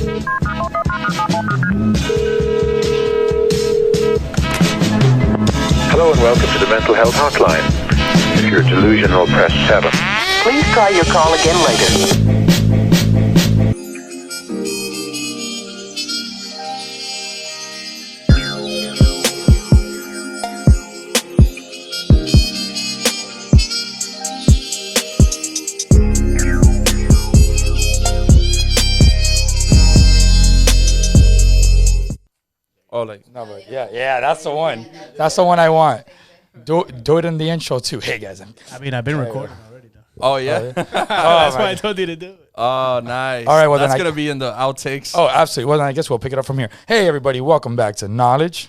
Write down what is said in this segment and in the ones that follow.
Hello and welcome to the Mental Health Hotline. If you're delusional, press 7. Please try your call again later. Oh, like No, but yeah, that's the one. That's the one I want. Do it in the intro too. Hey guys, I mean, I've been recording already, though. oh yeah. That's why I told you to do it. Oh, nice. All right, well, then that's I- gonna be in the outtakes. Oh, absolutely. Well, then I guess we'll pick it up from here. Hey everybody, welcome back to Knowledge.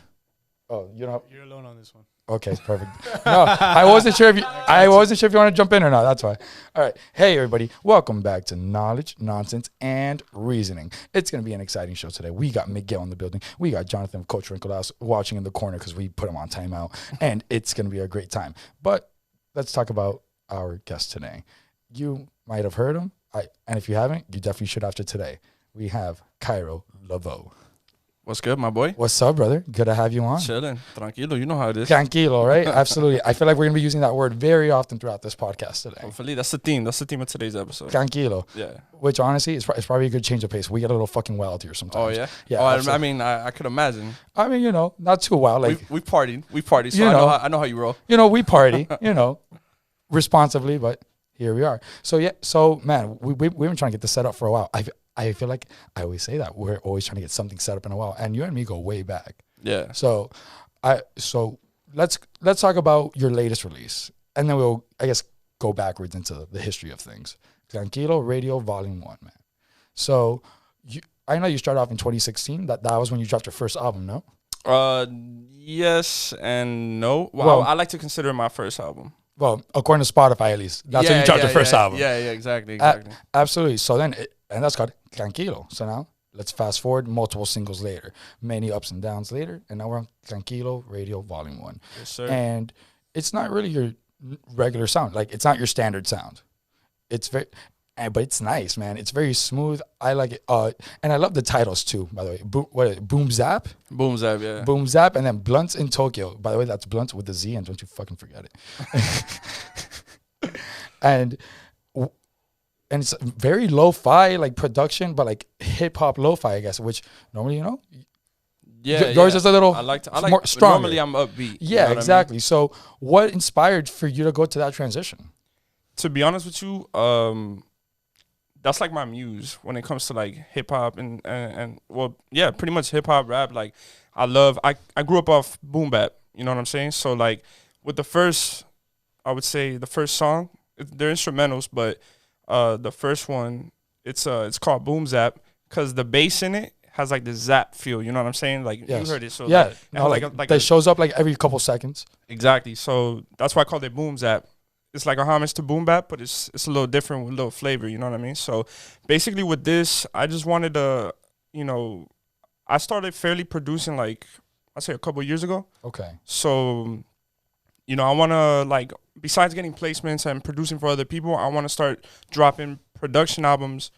Oh, you know. You're alone on this one. Okay, perfect. No, I wasn't sure if you want to jump in or not. That's why. All right. Hey, everybody. Welcome back to Knowledge, Nonsense, and Reasoning. It's going to be an exciting show today. We got Miguel in the building. We got Jonathan of Coach Wrinklehouse watching in the corner because we put him on timeout. And it's going to be a great time. But let's talk about our guest today. You might have heard him. And if you haven't, you definitely should after today. We have Kairo Lavoe. What's good, my boy? What's up, brother? Good to have you on. Chilling, tranquilo. You know how it is. Tranquilo, right? Absolutely. I feel like we're going to be using that word very often throughout this podcast today. Hopefully, that's the theme. That's the theme of today's episode. Tranquilo. Yeah. Which, honestly, it's probably a good change of pace. We get a little fucking wild here sometimes. Oh yeah. Yeah. Oh, I absolutely. mean, I could imagine. I mean, you know, not too wild. Like, We partied. So You know. I know how you roll. you know, we party, you know, responsibly, but here we are. So, yeah. So, man, we've been trying to get this set up for a while. I feel like I always say that. We're always trying to get something set up in a while. And you and me go way back. Yeah. So let's talk about your latest release, and then we'll, I guess, go backwards into the history of things. Tranquilo Radio Volume 1, man. So I know you started off in 2016. That was when you dropped your first album, no? Yes and no. Well, I like to consider it my first album. Well, according to Spotify, at least. That's when you dropped your first album. Yeah, exactly. Absolutely. So then, and that's called Tranquilo. So now, let's fast forward multiple singles later, many ups and downs later, and now we're on Tranquilo Radio Volume 1. Yes, sir. And it's not really your regular sound. Like, it's not your standard sound. It's very, but it's nice, man. It's very smooth. I like it. And I love the titles too, by the way. Boom Zap? Boom Zap, yeah. Boom Zap, and then Blunts in Tokyo. By the way, that's Blunts with the Z, and don't you fucking forget it. and it's very lo-fi, like, production, but like hip-hop lo-fi, I guess, which normally, you know, Yeah, yours is a little I like more stronger. Normally I'm upbeat. Yeah, you know what exactly. So what inspired for you to go to that transition? To be honest with you, that's like my muse when it comes to like hip hop and well, yeah, pretty much hip hop, rap. Like I grew up off boom bap. You know what I'm saying? So like with the first, I would say the first song, they're instrumentals, but the first one, it's called Boom Zap because the bass in it has like the zap feel. You know what I'm saying? Like Yes. you heard it. So Yeah, like, no, like that shows up like every couple seconds. exactly. So that's why I called it Boom Zap. It's like a homage to boom bap, but it's a little different with a little flavor, you know what I mean? So basically with this, I just wanted to, you know, I started fairly producing like, I'd say a couple of years ago. Okay. So, you know, I want to like, besides getting placements and producing for other people, I want to start dropping production albums,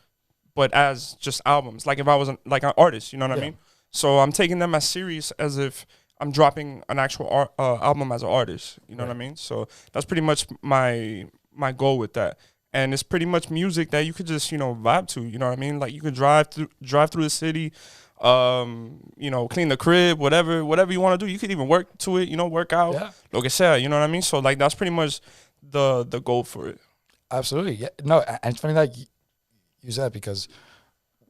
but as just albums, like if I was like an artist, you know what I mean? So I'm taking them as serious as if I'm dropping an actual album as an artist. You know what I mean? So that's pretty much my goal with that. And it's pretty much music that you could just, you know, vibe to. You know what I mean? Like you could drive through the city, you know, clean the crib, whatever you want to do. You could even work to it, you know, work out. Yeah. Lo que sea, you know what I mean? So like that's pretty much the goal for it. Absolutely. Yeah. No, and it's funny that you said that because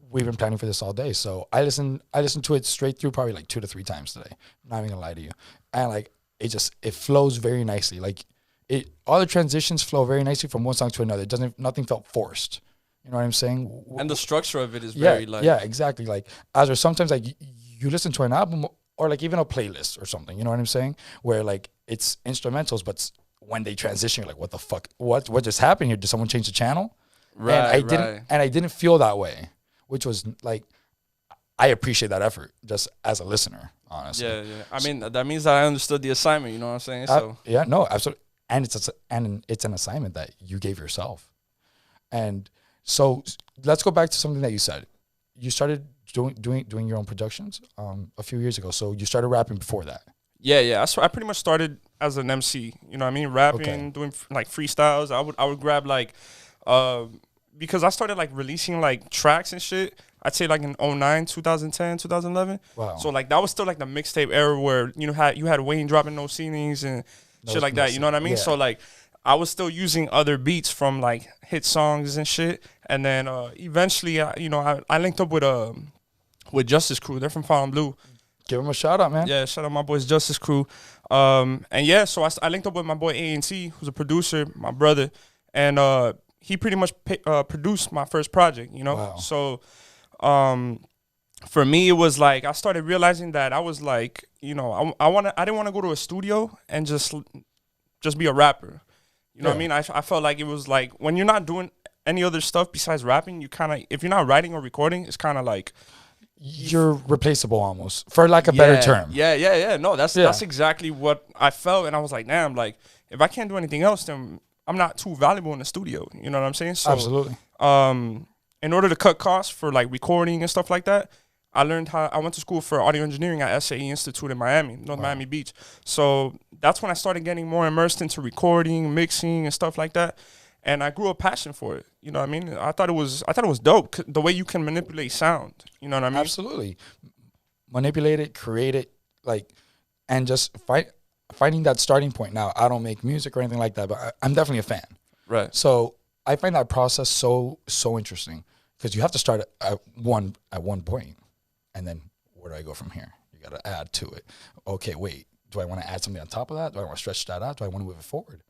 we've been planning for this all day. So I listened to it straight through probably like 2 to 3 times today. I'm not even gonna lie to you. And like it flows very nicely. Like all the transitions flow very nicely from one song to another. Nothing felt forced. You know what I'm saying? And the structure of it is very like yeah, exactly. Like as or sometimes like you listen to an album or like even a playlist or something. You know what I'm saying? Where like it's instrumentals, but when they transition, you're like, what the fuck? What just happened here? Did someone change the channel? right. And I didn't feel that way, which was like, I appreciate that effort just as a listener, honestly. Yeah. I mean, that means that I understood the assignment. You know what I'm saying? So yeah, no, absolutely. And it's an assignment that you gave yourself. And so let's go back to something that you said. you started doing your own productions a few years ago. So you started rapping before that. Yeah. So I pretty much started as an MC. You know what I mean? Rapping, Okay. doing like freestyles. I would grab like, because I started like releasing like tracks and shit. I'd say like in 09, 2010, 2011. Wow. So like that was still like the mixtape era where you had Wayne dropping No Ceilings and shit like that. You know what I mean? Yeah. So like I was still using other beats from like hit songs and shit. And then eventually, I linked up with Justice Crew. They're from Fallen Blue. Give him a shout out, man. Yeah, shout out my boys Justice Crew. And yeah, so I linked up with my boy A&T, who's a producer, my brother, and he pretty much produced my first project, you know? Wow. So for me, it was like I started realizing that I was like, I didn't want to go to a studio and just be a rapper. You know what I mean? I felt like it was like when you're not doing any other stuff besides rapping, you kind of, if you're not writing or recording, it's kind of like, you're replaceable almost, for like a better term. Yeah. No, that's exactly what I felt, and I was like, damn, like if I can't do anything else, then I'm not too valuable in the studio. You know what I'm saying? So, Absolutely. In order to cut costs for like recording and stuff like that, I went to school for audio engineering at SAE Institute in Miami, North Miami Beach. So that's when I started getting more immersed into recording, mixing, and stuff like that. And I grew a passion for it. You know what I mean? I thought it was dope, the way you can manipulate sound. You know what I mean? Absolutely. Manipulate it, create it, like, and just finding that starting point. Now, I don't make music or anything like that, but I'm definitely a fan. Right. So I find that process so interesting because you have to start at one point, and then where do I go from here? You got to add to it. Okay, wait. Do I want to add something on top of that? Do I want to stretch that out? Do I want to move it forward?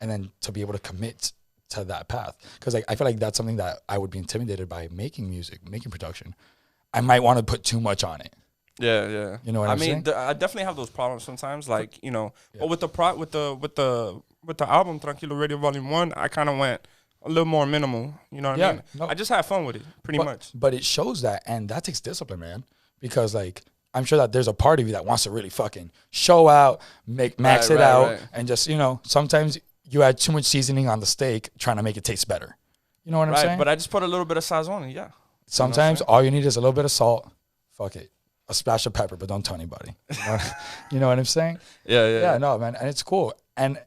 And then to be able to commit to that path, because I feel like that's something that I would be intimidated by making music, making production. I might want to put too much on it. Yeah. You know what I'm saying? I definitely have those problems sometimes, like, but with the album Tranquilo Radio Volume 1, I kind of went a little more minimal, you know what I mean? No. I just had fun with it, pretty much. But it shows that, and that takes discipline, man, because like I'm sure that there's a part of you that wants to really fucking show out, max it out, and just, sometimes you add too much seasoning on the steak trying to make it taste better. You know what I'm saying? But I just put a little bit of sazon, yeah. Sometimes all you need is a little bit of salt. Fuck it. A splash of pepper, but don't tell anybody. You know what I'm saying? Yeah, no, man. And it's cool. And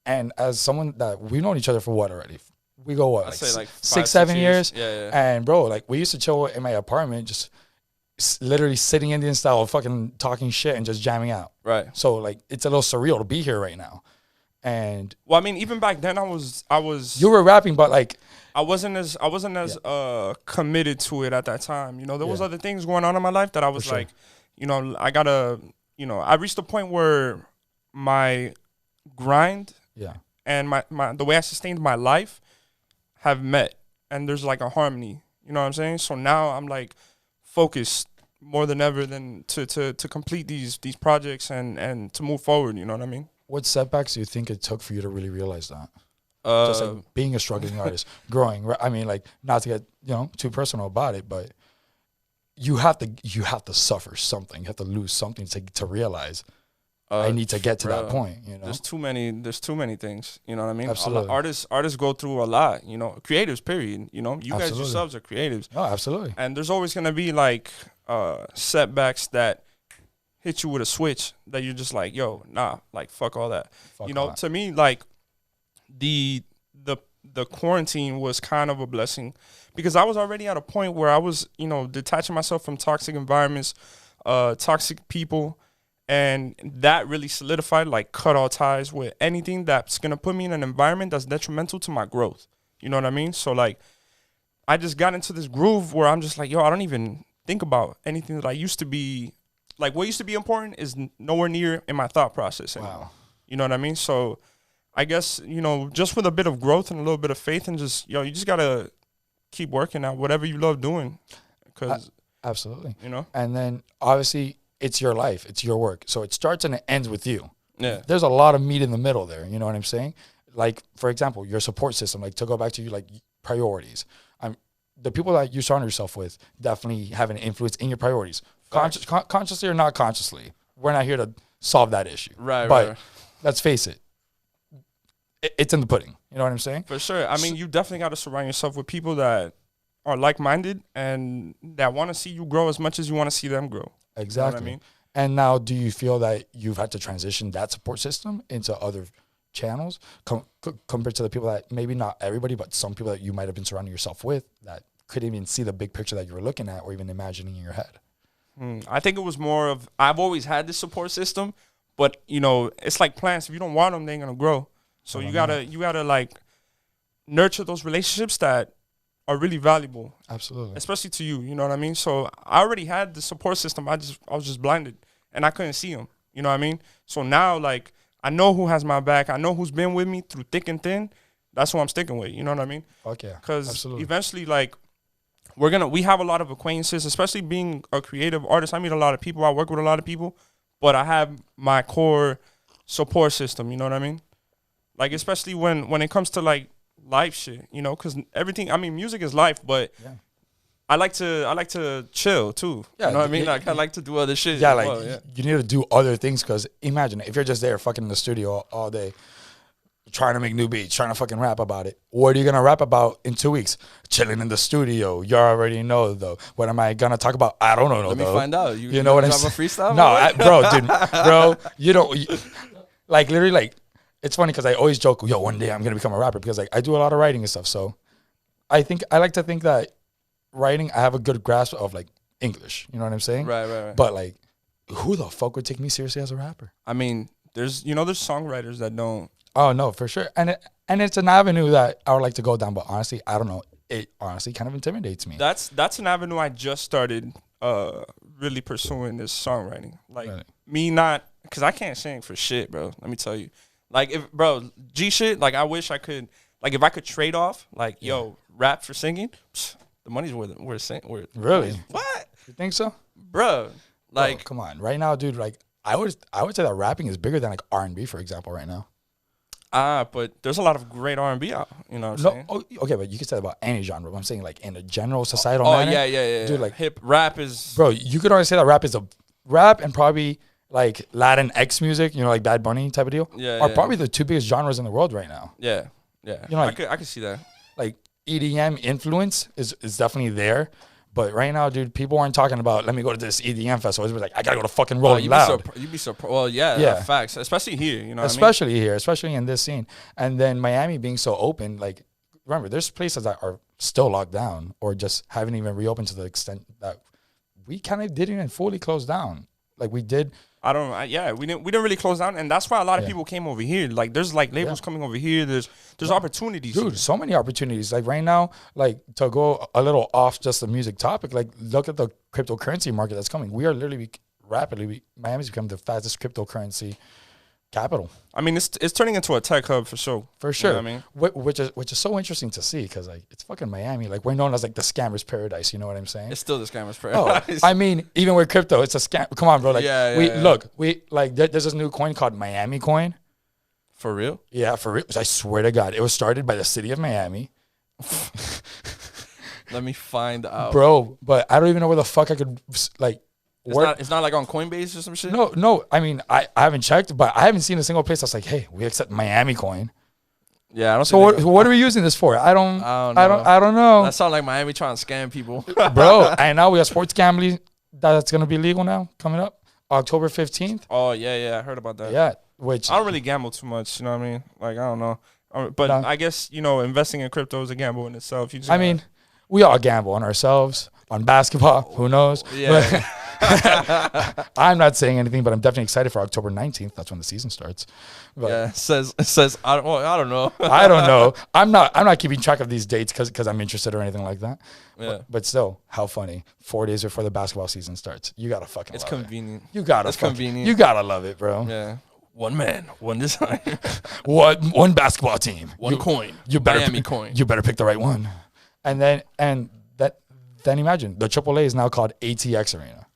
as someone that we've known each other for what already? We go what? I'd say like 6, 7 years? Yeah. And bro, like we used to chill in my apartment, just literally sitting Indian style, fucking talking shit and just jamming out. Right. So like it's a little surreal to be here right now. And well, I mean, even back then I was you were rapping, but like I wasn't as committed to it at that time. There was other things going on in my life that I was like, I gotta, I reached a point where my grind and my the way I sustained my life have met, and there's like a harmony. You know what I'm saying? So now I'm like focused more than ever than to complete these projects and to move forward. You know what I mean? What setbacks do you think it took for you to really realize that? Just like being a struggling artist, growing. I mean, like not to get too personal about it, but you have to suffer something. You have to lose something to realize I need to get to that point. There's too many things. You know what I mean? Absolutely. Artists go through a lot. Creatives. Period. You guys Absolutely. yourselves are creatives. Oh, absolutely. And there's always gonna be like setbacks that hit you with a switch that you're just like, yo, nah, like fuck all that. To me, like the quarantine was kind of a blessing because I was already at a point where I was, detaching myself from toxic environments, toxic people, and that really solidified, like cut all ties with anything that's gonna put me in an environment that's detrimental to my growth. You know what I mean? So like I just got into this groove where I'm just like, yo, I don't even think about anything that I used to be. Like, what used to be important is nowhere near in my thought process anymore. Wow. You know what I mean? So, I guess, just with a bit of growth and a little bit of faith and just, you just got to keep working at whatever you love doing. Because, absolutely. And then, obviously, it's your life. It's your work. So, it starts and it ends with you. Yeah. There's a lot of meat in the middle there. You know what I'm saying? Like, for example, your support system, like to go back to you, like priorities. The people that you surround yourself with definitely have an influence in your priorities. Consciously or not consciously, we're not here to solve that issue. Right. But let's face it, it's in the pudding. You know what I'm saying? For sure. I mean, you definitely got to surround yourself with people that are like-minded and that want to see you grow as much as you want to see them grow. Exactly. You know what I mean? And now, do you feel that you've had to transition that support system into other channels compared to the people that maybe not everybody, but some people that you might have been surrounding yourself with that couldn't even see the big picture that you were looking at or even imagining in your head? I think it was more of I've always had this support system, but you know, it's like plants. If you don't water them, they ain't gonna grow. So you gotta like nurture those relationships that are really valuable. Absolutely. Especially to you. You know what I mean? So I already had the support system. I was just blinded and I couldn't see them. You know what I mean? So now like I know who has my back. I know who's been with me through thick and thin. That's who I'm sticking with. You know what I mean? Okay. Because eventually, like, we have a lot of acquaintances, especially being a creative artist. I meet a lot of people. I work with a lot of people. But I have my core support system. You know what I mean? Like, especially when it comes to, like, life shit, you know? Because everything, I mean, music is life, but I like to chill, too. Yeah, you know what I mean? Like, I like to do other shit. Yeah, like, you need to do other things because imagine if you're just there fucking in the studio all day trying to make new beats, trying to fucking rap about it. What are you going to rap about in 2 weeks? Chilling in the studio. You already know, though. What am I going to talk about? I don't know, Let me though. find out. You know what I'm saying? A freestyle? No, bro, you don't. Like, literally, like, it's funny because I always joke, yo, one day I'm going to become a rapper because, like, I do a lot of writing and stuff. So I like to think that writing, I have a good grasp of, like, English. You know what I'm saying? Right. But, like, who the fuck would take me seriously as a rapper? I mean, there's songwriters that don't. Oh, no, for sure. And it's an avenue that I would like to go down. But honestly, I don't know. It honestly kind of intimidates me. That's an avenue I just started really pursuing this songwriting. Like, me not, because I can't sing for shit, bro. Let me tell you. Like, G shit, like, I wish I could, like, if I could trade off, like, yo, rap for singing, the money's worth it. Really? What? You think so? Bro, like. Bro, come on. Right now, dude, like, I would say that rapping is bigger than, like, R&B, for example, right now. But there's a lot of great R&B out, you know what I'm saying? Oh, okay, but you can say that about any genre. But I'm saying, like, in a general societal manner. Yeah. Dude, like, rap is... Bro, you could already say that rap and probably, like, Latin X music, you know, like Bad Bunny type of deal, are probably the two biggest genres in the world right now. Yeah. You know, like, I could see that. Like, EDM influence is definitely there. But right now, dude, people aren't talking about, let me go to this EDM festival. It's like, I got to go to fucking Rolling Loud. You'd be surprised. Well, yeah, facts. Especially here, you know especially here, especially in this scene. And then Miami being so open, like, remember, there's places that are still locked down or just haven't even reopened to the extent that we kind of didn't even fully close down. Like, we did. We didn't really close down, and that's why a lot of people came over here. Like, there's like labels coming over here. There's opportunities, dude. So many opportunities. Like right now, like to go a little off just the music topic. Like, look at the cryptocurrency market that's coming. We are literally Miami's become the fastest cryptocurrency capital. I mean, it's turning into a tech hub for sure. For sure. You know what I mean, which is so interesting to see because like it's fucking Miami. Like we're known as like the scammers' paradise. You know what I'm saying? It's still the scammers' paradise. Oh, I mean, even with crypto, it's a scam. Come on, bro. Like yeah. There's this new coin called Miami coin. For real? Yeah, for real. I swear to God, it was started by the city of Miami. Let me find out, bro. But I don't even know where the fuck I could like. It's not like on Coinbase or some shit? No. I mean, I haven't checked, but I haven't seen a single place that's like, hey, we accept Miami coin. Yeah, I don't. So what are we using this for? I don't know. That sounds like Miami trying to scam people, bro. And now we have sports gambling that's gonna be legal now coming up October 15th. Oh yeah, I heard about that. Yeah, which I don't really gamble too much. You know what I mean? Like I don't know, but I guess investing in crypto is a gamble in itself. I mean, we all gamble on ourselves, on basketball. Who knows? Yeah. I'm not saying anything, but I'm definitely excited for October 19th. That's when the season starts. But yeah, it says I don't know. I don't know. I'm not keeping track of these dates because I'm interested or anything like that. Yeah. But still, how funny. 4 days before the basketball season starts. You gotta fucking It's love convenient. It. You gotta It's convenient. You gotta love it, bro. Yeah. One man, one design. One basketball team. One coin. You better Miami coin. You better pick the right one. And then imagine the AAA is now called ATX Arena.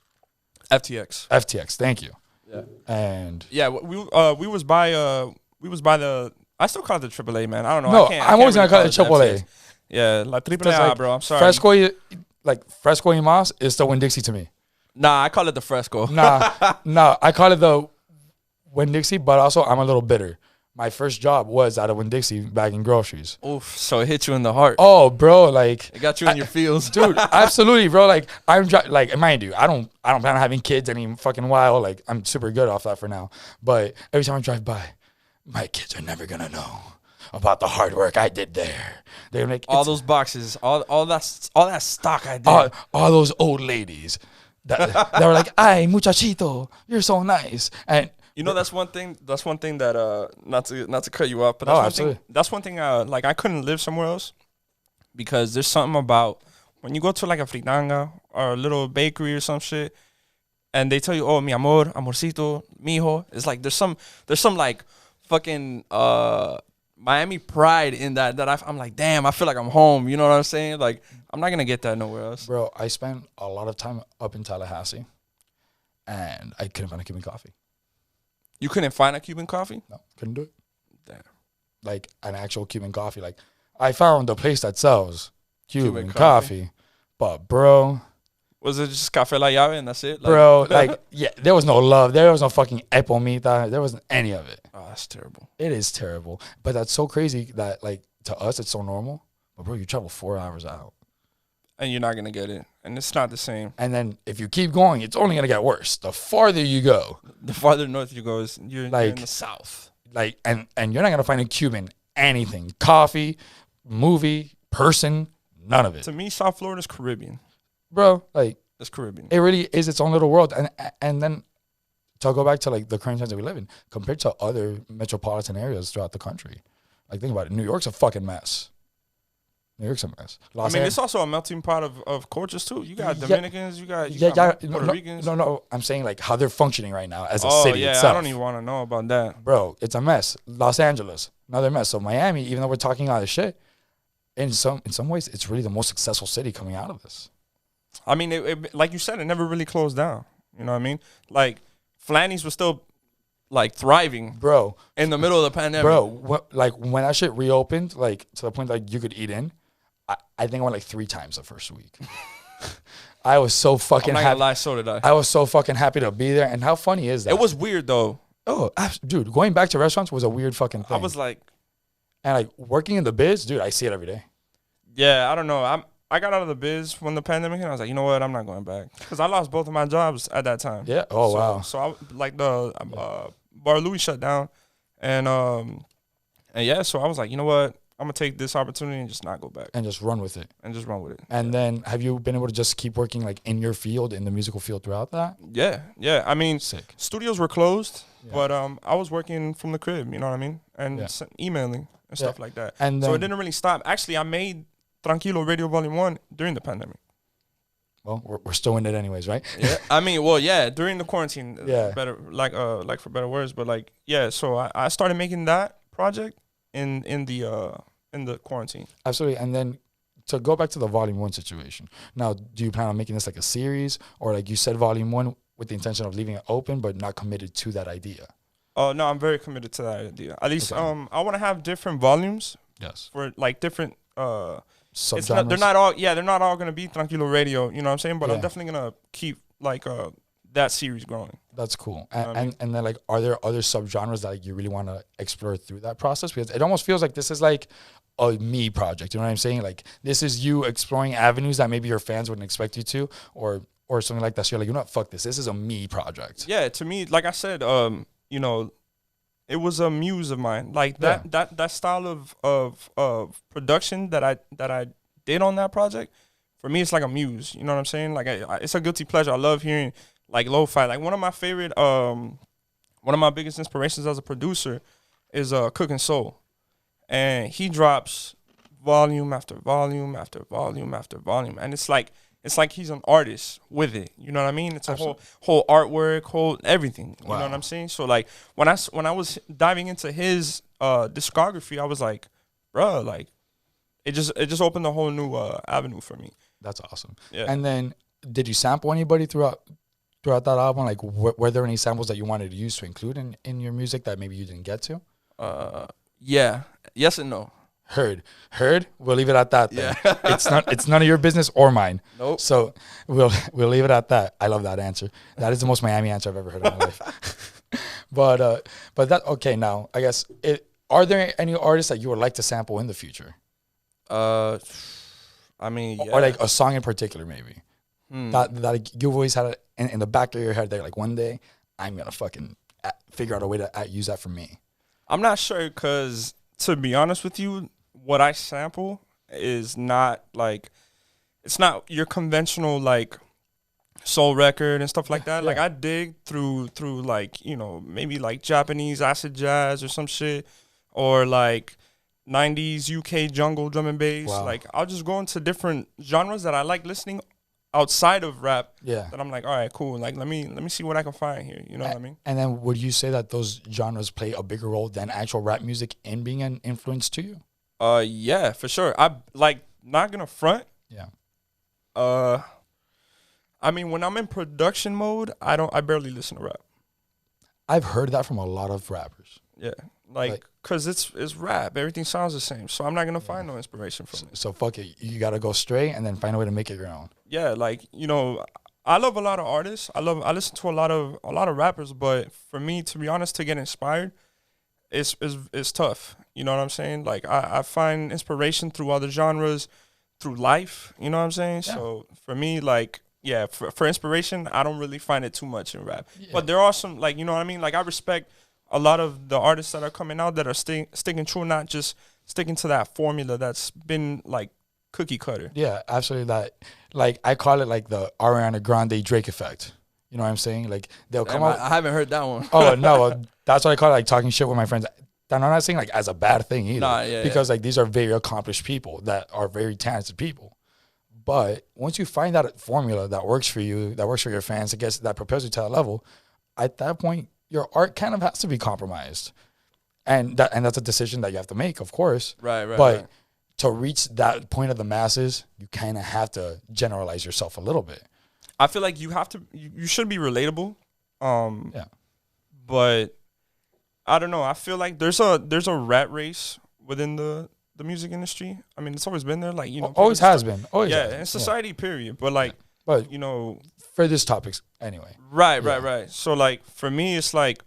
FTX, thank you. Yeah. And yeah, we was by the I still call it the AAA, man. I don't know. No, I'm always gonna call it AAA. Yeah, like AAA, bro. I'm sorry. Fresco y Mas is still Winn-Dixie to me. Nah, I call it the Fresco. Nah, I call it the Winn-Dixie, but also I'm a little bitter my first job was at a Winn-Dixie bagging groceries. Oof. So it hit you in the heart. Oh, bro, like It got you in your feels. dude, absolutely, bro. Like like, mind you, I don't plan on having kids any fucking while. Like, I'm super good off that for now. But every time I drive by, my kids are never gonna know about the hard work I did there. They're like All those boxes, all that stock I did. all those old ladies that were like, "Ay, muchachito, you're so nice." And You know, that's one thing that not to cut you off, but that's one thing like I couldn't live somewhere else because there's something about when you go to like a fritanga or a little bakery or some shit and they tell you, "Oh, mi amor, amorcito, mijo." It's like there's some like fucking Miami pride in that I'm like, "Damn, I feel like I'm home." You know what I'm saying? Like I'm not going to get that nowhere else. bro, I spent a lot of time up in Tallahassee and I couldn't find a Cuban coffee. You couldn't find a Cuban coffee? No, couldn't do it. Damn. Like an actual Cuban coffee. Like I found a place that sells Cuban coffee. coffee. But bro, Was it just Café La Llave and that's it? Like, bro, like yeah, there was no love. There was no fucking epomita. There wasn't any of it. Oh, that's terrible. It is terrible. But that's so crazy that like to us it's so normal. But bro, you travel 4 hours out. And you're not going to get it. And it's not the same. And then if you keep going, it's only gonna get worse. The farther you go. The farther north you go, you're in the south. Like and you're not gonna find a Cuban anything. Coffee, movie, person, none of it. To me, South Florida's Caribbean. Bro, like It's Caribbean. it really is its own little world. And then to go back to like the current times that we live in, compared to other metropolitan areas throughout the country. Like think about it. New York's a fucking mess. New York's a mess. It's also a melting pot of cultures too. You got Yeah. Dominicans, you got Puerto Ricans. No. I'm saying like how they're functioning right now as a Oh city yeah, itself. I don't even want to know about that. Bro, it's a mess. Los Angeles, another mess. So Miami, even though we're talking all this shit, in some ways, it's really the most successful city coming out of this. I mean, it like you said, it never really closed down. You know what I mean? Like Flanny's was still like thriving, Bro, in the middle of the pandemic. Bro, like when that shit reopened, like to the point like you could eat in, I think I went like 3 times the first week. I was so fucking I'm not happy. gonna lie, so did I. I was so fucking happy to be there. And how funny is that? It was weird though. Oh, dude, going back to restaurants was a weird fucking thing. I was like, and like working in the biz, dude, I see it every day. yeah, I don't know. I got out of the biz when the pandemic hit. I was like, you know what? I'm not going back because I lost both of my jobs at that time. Yeah. Oh, wow. So I like the Bar Louie shut down, and yeah. So I was like, you know what? I'm gonna take this opportunity and just not go back And just run with it. and just run with it. And then have you been able to just keep working like in your field, in the musical field throughout that? Yeah. I mean, Sick. studios were closed, Yeah. but I was working from the crib. You know what I mean? And Yeah. emailing and stuff like that. And So then, it didn't really stop. Actually, I made Tranquilo Radio Volume 1 during the pandemic. well, we're still in it anyways, right? Yeah. I mean, well, yeah, during the quarantine. Yeah. Better like for better words, but like yeah. So I started making that project in the quarantine. Absolutely. And then to go back to the volume 1 situation. Now, do you plan on making this like a series, or like you said, volume 1 with the intention of leaving it open but not committed to that idea? Oh no, I'm very committed to that idea. At least Okay. I want to have different volumes Yes. for like different Subgenres. they're not all gonna be Tranquilo Radio, you know what I'm saying? But I'm Yeah. definitely gonna keep like that series growing. That's cool. know what I mean? And then like, are there other subgenres that like, you really want to explore through that process? Because it almost feels like this is like a me project. You know what I'm saying? Like this is you exploring avenues that maybe your fans wouldn't expect you to, or something like that. So you're like, you know what? Fuck this. This is a me project. Yeah, to me, like I said, you know, it was a muse of mine. Like that style of production that I did on that project. For me, it's like a muse. You know what I'm saying? Like it's a guilty pleasure. I love hearing like lo-fi. Like one of my favorite, one of my biggest inspirations as a producer is Cooking Soul, and he drops volume after volume after volume after volume, and it's like he's an artist with it. You know what I mean? It's a whole artwork, whole everything. You know what I'm saying? So like when I was diving into his discography, I was like, bruh, like it just opened a whole new avenue for me. That's awesome. Yeah. And then did you sample anybody throughout that album? Like were there any samples that you wanted to use to include in your music that maybe you didn't get to? Yeah. Yes and no. Heard. We'll leave it at that. Then. Yeah. It's none of your business or mine. Nope. So we'll leave it at that. I love that answer. That is the most Miami answer I've ever heard in my life. But that okay. Now I guess are there any artists that you would like to sample in the future, I mean, yeah. or like a song in particular, maybe that you've always had it in the back of your head. That like one day I'm gonna fucking figure out a way to use that for me. I'm not sure because, to be honest with you, what I sample is not like, it's not your conventional like soul record and stuff like that. Yeah. Like I dig through like, you know, maybe like Japanese acid jazz or some shit, or like 90s UK jungle drum and bass. Wow. Like I'll just go into different genres that I like listening outside of rap. Yeah. That I'm like, all right, cool. Like let me see what I can find here. You know what I mean? And then would you say that those genres play a bigger role than actual rap music in being an influence to you? Yeah, for sure. I like, not gonna front. Yeah. I mean, when I'm in production mode, I barely listen to rap. I've heard that from a lot of rappers. Yeah, like cause it's rap. Everything sounds the same, so I'm not gonna find no inspiration from it. So fuck it. You gotta go straight and then find a way to make it your own. Yeah, like, you know, I love a lot of artists. I listen to a lot of rappers, but for me, to be honest, to get inspired, it's tough. You know what I'm saying? Like I find inspiration through other genres, through life. You know what I'm saying? Yeah. So for me, like, yeah, for inspiration, I don't really find it too much in rap. Yeah. But there are some, like, you know what I mean? Like I respect a lot of the artists that are coming out that are sticking true, not just sticking to that formula that's been like cookie cutter. Yeah, absolutely. That, like, I call it like the Ariana Grande Drake effect. You know what I'm saying? Like they'll come out. I haven't heard that one. Oh no, that's what I call it, like talking shit with my friends. And I'm not saying like as a bad thing either. Nah, yeah, because like these are very accomplished people that are very talented people. But once you find that formula that works for you, that works for your fans, I guess that propels you to that level, at that point your art kind of has to be compromised. And that's a decision that you have to make, of course. Right. But to reach that point of the masses, you kind of have to generalize yourself a little bit. I feel like you should be relatable. Yeah. But I don't know. I feel like there's a rat race within the music industry. I mean, it's always been there. Like, you know, Always has been. Always yeah, has been. in society, period. But like, But you know, for this topics anyway. right. So like for me, it's like,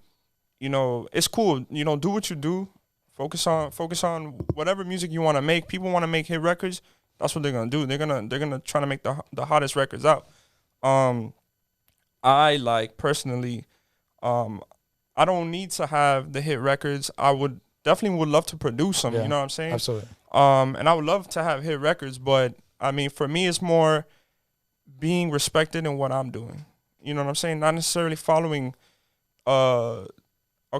you know, it's cool. You know, do what you do. Focus on whatever music you want to make. People want to make hit records. That's what they're gonna do. They're gonna try to make the hottest records out. I like personally, I don't need to have the hit records. I would definitely love to produce them. Yeah, You know what I'm saying? Absolutely. And I would love to have hit records, but I mean, for me, it's more being respected in what I'm doing. You know what I'm saying? Not necessarily following a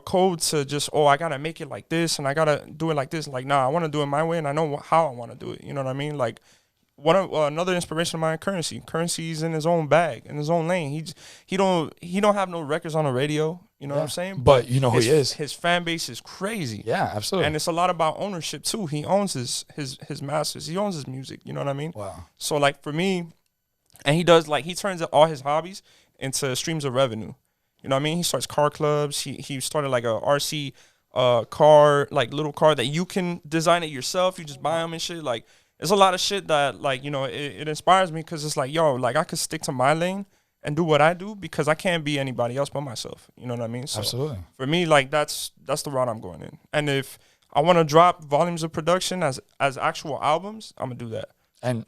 code to just, I gotta make it like this and I gotta do it like this. Like, nah, I want to do it my way and I know how I want to do it. You know what I mean? Like, another inspiration of mine, Currency. Currency's in his own bag, in his own lane. He don't have no records on the radio. You know what I'm saying? But you know who he is. His fan base is crazy. Yeah, absolutely. And it's a lot about ownership too. He owns his masters. He owns his music. You know what I mean? Wow. So like for me, and he turns all his hobbies into streams of revenue. You know what I mean? He starts car clubs. He started like a RC car, like little car that you can design it yourself. You just buy them and shit. Like, there's a lot of shit that, like, you know, it inspires me because it's like, yo, like I could stick to my lane and do what I do because I can't be anybody else but myself. You know what I mean? So Absolutely. for me, like that's the route I'm going in. And if I want to drop volumes of production as actual albums, I'm gonna do that. And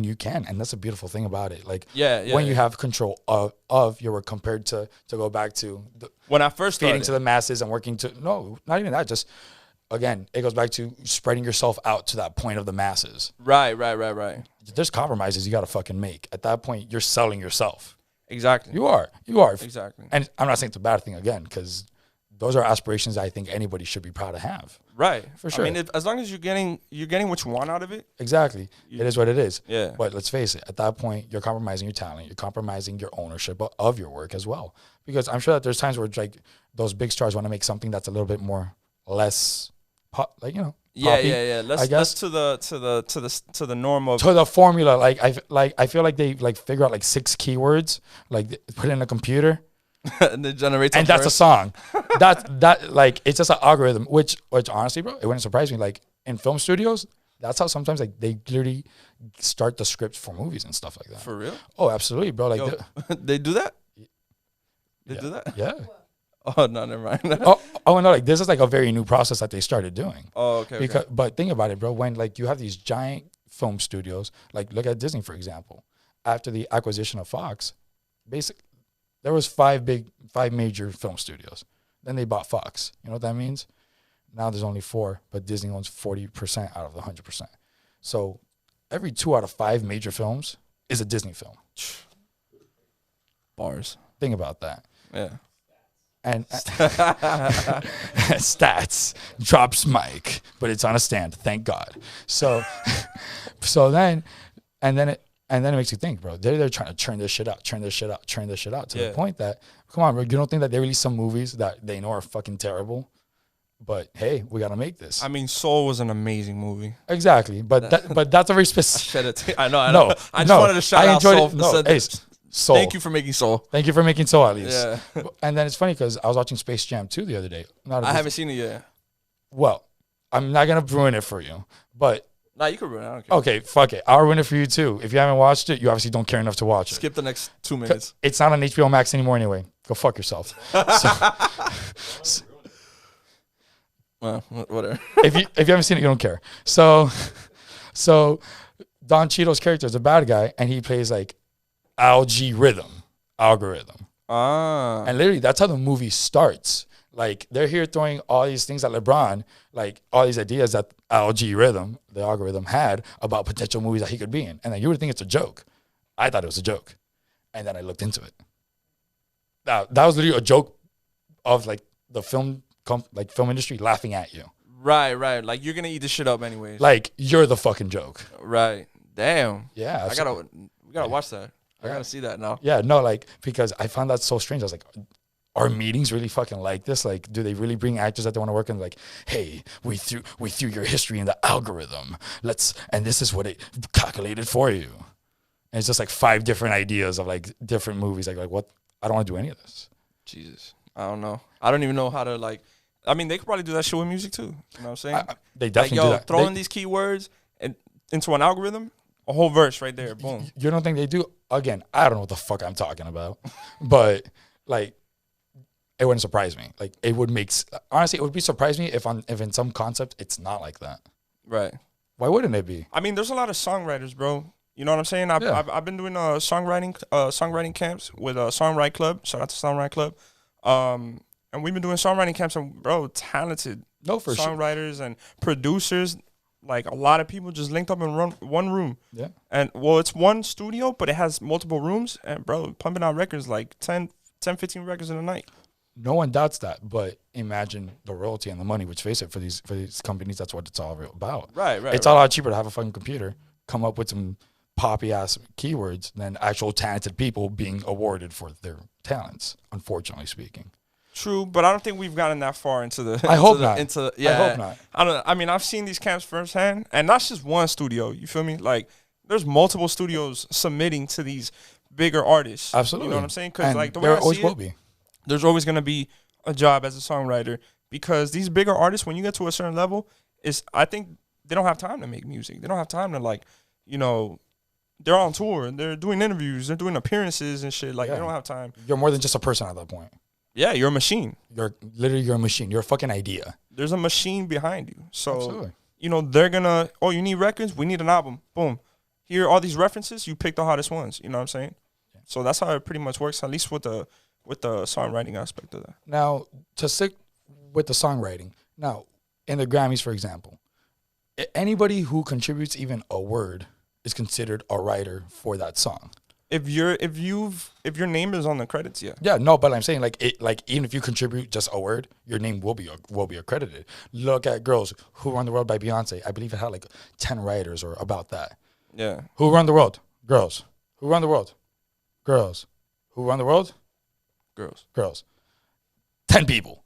you can, and that's a beautiful thing about it. Like, Yeah, when you have control of your work compared to go back to when I first feeding started to the masses and working to, no, not even that, just, again, it goes back to spreading yourself out to that point of the masses. Right. There's compromises you got to fucking make. At that point, you're selling yourself. Exactly. You are. Exactly. And I'm not saying it's a bad thing, again, because those are aspirations I think anybody should be proud to have. Right. For sure. I mean, as long as you're getting what you want out of it. Exactly. It is what it is. Yeah. But let's face it, at that point, you're compromising your talent. You're compromising your ownership of your work as well. Because I'm sure that there's times where, like, those big stars want to make something that's a little bit more, less, poppy, Yeah. I guess to the norm of to the formula. I feel like they figure out like 6 keywords, like they put it in a computer, and it generates and that's a song. That it's just an algorithm. Which honestly, bro, it wouldn't surprise me. Like in film studios, that's how sometimes like they literally start the script for movies and stuff like that. For real? Oh, absolutely, bro. Like Yo, they do that? They Yeah. do that? yeah. Oh no, never mind. Oh no, like this is like a very new process that they started doing. Oh, okay. But think about it, bro. When like you have these giant film studios, like look at Disney for example. After the acquisition of Fox, there was five major film studios. Then they bought Fox. You know what that means? Now there's only 4, but Disney owns 40% out of the 100%. So every 2 out of 5 major films is a Disney film. Bars. Think about that. Yeah. And stats drops mic, but it's on a stand. Thank God. So then it makes you think, bro. They're trying to churn this shit out to the point that, come on, bro. You don't think that they release some movies that they know are fucking terrible, but hey, we gotta make this. I mean, Soul was an amazing movie. Exactly, but that's a very specific. I know. No, I just wanted to shout out Soul. Soul. Thank you for making Soul. Thank you for making Soul at least. Yeah. And then it's funny because I was watching Space Jam 2 the other day. I haven't seen it yet. Well, I'm not gonna ruin it for you, but. Nah, you can ruin it. I don't care. Okay, fuck it. I'll ruin it for you too. If you haven't watched it, you obviously don't care enough to watch it. Skip the next 2 minutes. It's not on HBO Max anymore anyway. Go fuck yourself. Well, whatever. if you haven't seen it, you don't care. So Don Cheadle's character is a bad guy, and he plays like algorithm. And literally, that's how the movie starts. Like, they're here throwing all these things at LeBron, like all these ideas that the algorithm had about potential movies that he could be in. And then you would think it's a joke. I thought it was a joke. And then I looked into it. Now, that was literally a joke of like the film industry laughing at you. Right. Like, you're going to eat this shit up anyways. Like, you're the fucking joke. Right. Damn. Yeah. We gotta watch that. I gotta see that now. Yeah, no, like, because I found that so strange. I was like, are meetings really fucking like this? Like, do they really bring actors that they want to work in? Like, hey, we threw your history in the algorithm. And this is what it calculated for you. And it's just like 5 different ideas of like different movies. Like what? I don't want to do any of this. Jesus, I don't know. I don't even know how to like. I mean, they could probably do that shit with music too. You know what I'm saying? They definitely like, do that. Throw in these keywords and into an algorithm. A whole verse right there. Boom. You don't think they do? Again, I don't know what the fuck I'm talking about. But like, it wouldn't surprise me. Like, it would honestly, it would surprise me if in some concept it's not like that. Right. Why wouldn't it be? I mean, there's a lot of songwriters, bro. You know what I'm saying? I've been doing songwriting camps with Songwrite Club. Shout out to Songwrite Club. And we've been doing songwriting camps, and bro, talented songwriters and producers. Like, a lot of people just linked up in one room. Yeah. And, well, it's one studio, but it has multiple rooms. And, bro, pumping out records, like 10, 15 records in a night. No one doubts that. But imagine the royalty and the money, which, face it, for these companies, that's what it's all about. Right. It's a lot cheaper to have a fucking computer, come up with some poppy-ass keywords than actual talented people being awarded for their talents, unfortunately speaking. True, but I don't think we've gotten that far into the. I hope not. Yeah, I hope not. I don't. I mean, I've seen these camps firsthand, and that's just one studio. You feel me? Like, there's multiple studios submitting to these bigger artists. Absolutely, you know what I'm saying? Because like the way there I always see will it, be. There's always gonna be a job as a songwriter because these bigger artists, when you get to a certain level, I think they don't have time to make music. They don't have time to they're on tour, they're doing interviews, they're doing appearances and shit. Like, they don't have time. You're more than just a person at that point. Yeah, you're a machine. You're a machine. You're a fucking idea. There's a machine behind you. So, absolutely. They're going to, you need records? We need an album. Boom. Here are all these references. You pick the hottest ones. You know what I'm saying? Yeah. So that's how it pretty much works, at least with the songwriting aspect of that. Now, to stick with the songwriting, now, in the Grammys, for example, anybody who contributes even a word is considered a writer for that song. If your name is on the credits, yeah. Yeah, no, but I'm saying even if you contribute just a word, your name will be accredited. Look at Girls Who Run the World by Beyonce. I believe it had like 10 writers or about that. Yeah. Who Run the World? Girls. Who Run the World? Girls. Who Run the World? Girls. 10 people.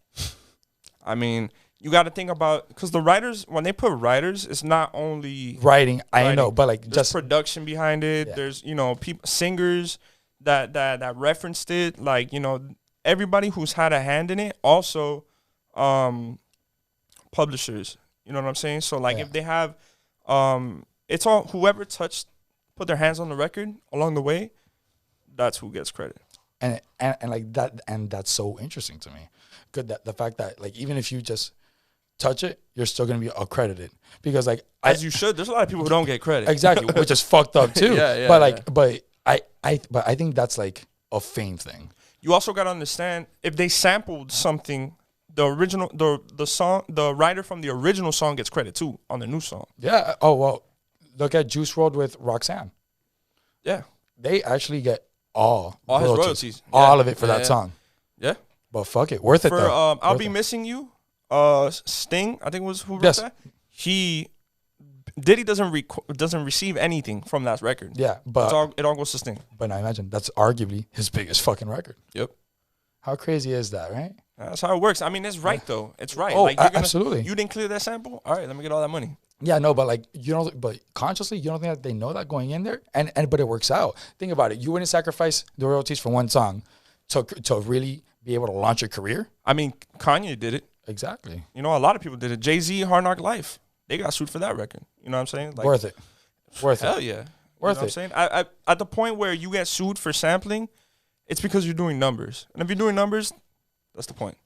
I mean, you got to think about, because the writers, when they put writers, it's not only writing. I know, but like there's just production behind it. Yeah. There's people, singers that referenced it. Like, everybody who's had a hand in it. Also, publishers. You know what I'm saying? So like, if they have, it's all whoever put their hands on the record along the way. That's who ges credit. and like that, and that's so interesting to me. Good that the fact that like even if you just touch it, you're still gonna be accredited because like As you should. There's a lot of people who don't get credit. exactly, which is fucked up too. Yeah, but like, but I think that's like a fame thing. You also gotta understand if they sampled something, the original, the song, the writer from the original song gets credit too on the new song. Yeah. Oh well, look at Juice WRLD with Roxanne. Yeah, They actually get all his royalties. all Yeah. of it for that Yeah. song. yeah. But fuck it, worth it For though. I'll Worth Be it. Missing You, Sting, I think was who wrote Yes. that. Diddy doesn't receive anything from that record. Yeah, but It all goes to Sting. but I imagine that's arguably his biggest fucking record. Yep. How crazy is that, right? That's how it works. I mean, it's right though. It's right. Oh, like, you're absolutely. You didn't clear that sample. All right, let me get all that money. Yeah, no, but like but consciously, you don't think that they know that going in there, and but it works out. Think about it. You wouldn't sacrifice the royalties for one song to really be able to launch your career. I mean, Kanye did it. Exactly. You know, a lot of people did it. Jay-Z, Hard Knock Life. They got sued for that record. You know what I'm saying? Like, Worth it. Worth hell it. yeah. Worth you know it. What I'm saying? I at the point where you get sued for sampling, it's because you're doing numbers. And if you're doing numbers, that's the point.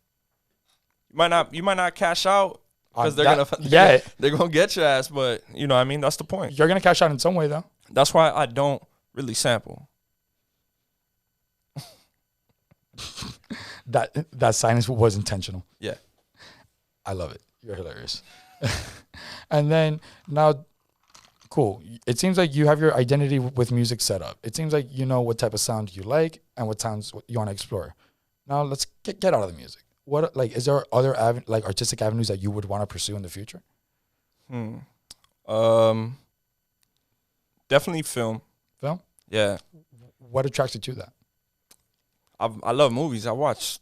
You might not cash out because they're gonna get your ass, but you know what I mean? That's the point. You're gonna cash out in some way though. That's why I don't really sample. That silence was intentional. Yeah. I love it. You're hilarious. And then now, cool. It seems like you have your identity with music set up. It seems like you know what type of sound you like and what sounds you want to explore. Now let's get out of the music. What like is there other artistic avenues that you would want to pursue in the future? Definitely film. Film? Yeah. What attracts you to that? I love movies. I watch